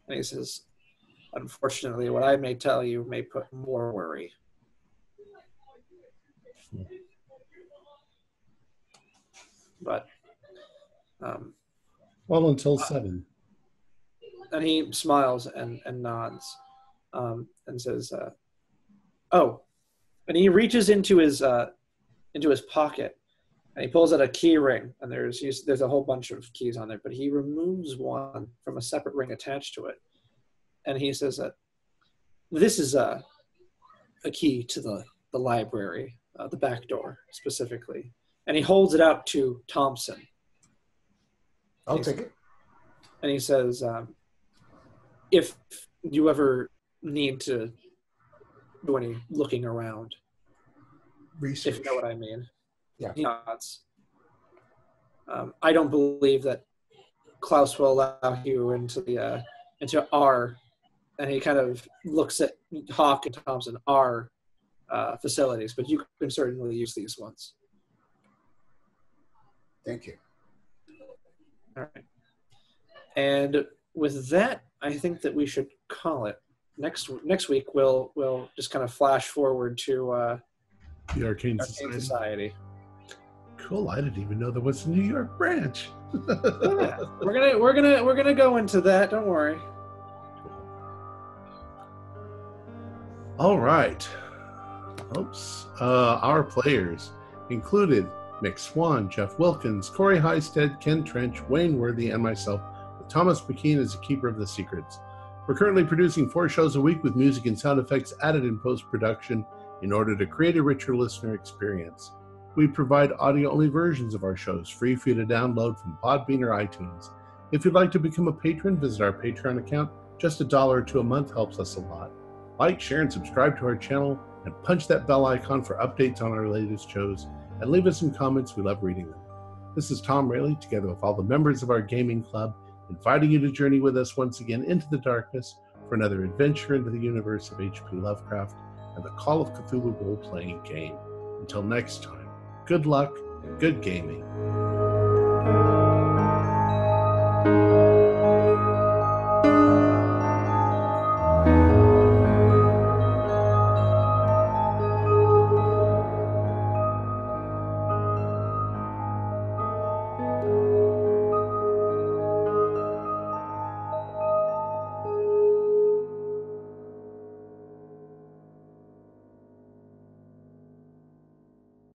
and he says, unfortunately, what I may tell you may put more worry. But, well, until 7. And he smiles and nods, and says, "Oh," and he reaches into his pocket, and he pulls out a key ring, and there's a whole bunch of keys on there, but he removes one from a separate ring attached to it, and he says that this is a key to the library, the back door specifically, and he holds it out to Thompson. I'll take it. And he says, if you ever need to do any looking around, research, if you know what I mean. Yeah. He nods. I don't believe that Klaus will allow you into our, and he kind of looks at Hawk and Thompson, our facilities, but you can certainly use these ones. Thank you. All right. And with that, I think that we should call it. Next week, we'll just kind of flash forward to the Arcane Society. Cool. I didn't even know there was a New York branch. Yeah, we're gonna go into that. Don't worry. All right. Oops. Our players included Mick Swan, Jeff Wilkins, Corey Highstead, Ken Trench, Wayne Worthy, and myself, with Thomas McKean as the keeper of the secrets. We're currently producing 4 shows a week with music and sound effects added in post-production in order to create a richer listener experience. We provide audio-only versions of our shows, free for you to download from Podbean or iTunes. If you'd like to become a patron, visit our Patreon account. Just $1 or $2 a month helps us a lot. Like, share, and subscribe to our channel, and punch that bell icon for updates on our latest shows, and leave us some comments. We love reading them. This is Tom Rayleigh, together with all the members of our gaming club, inviting you to journey with us once again into the darkness for another adventure into the universe of H.P. Lovecraft and the Call of Cthulhu role-playing game. Until next time, good luck and good gaming.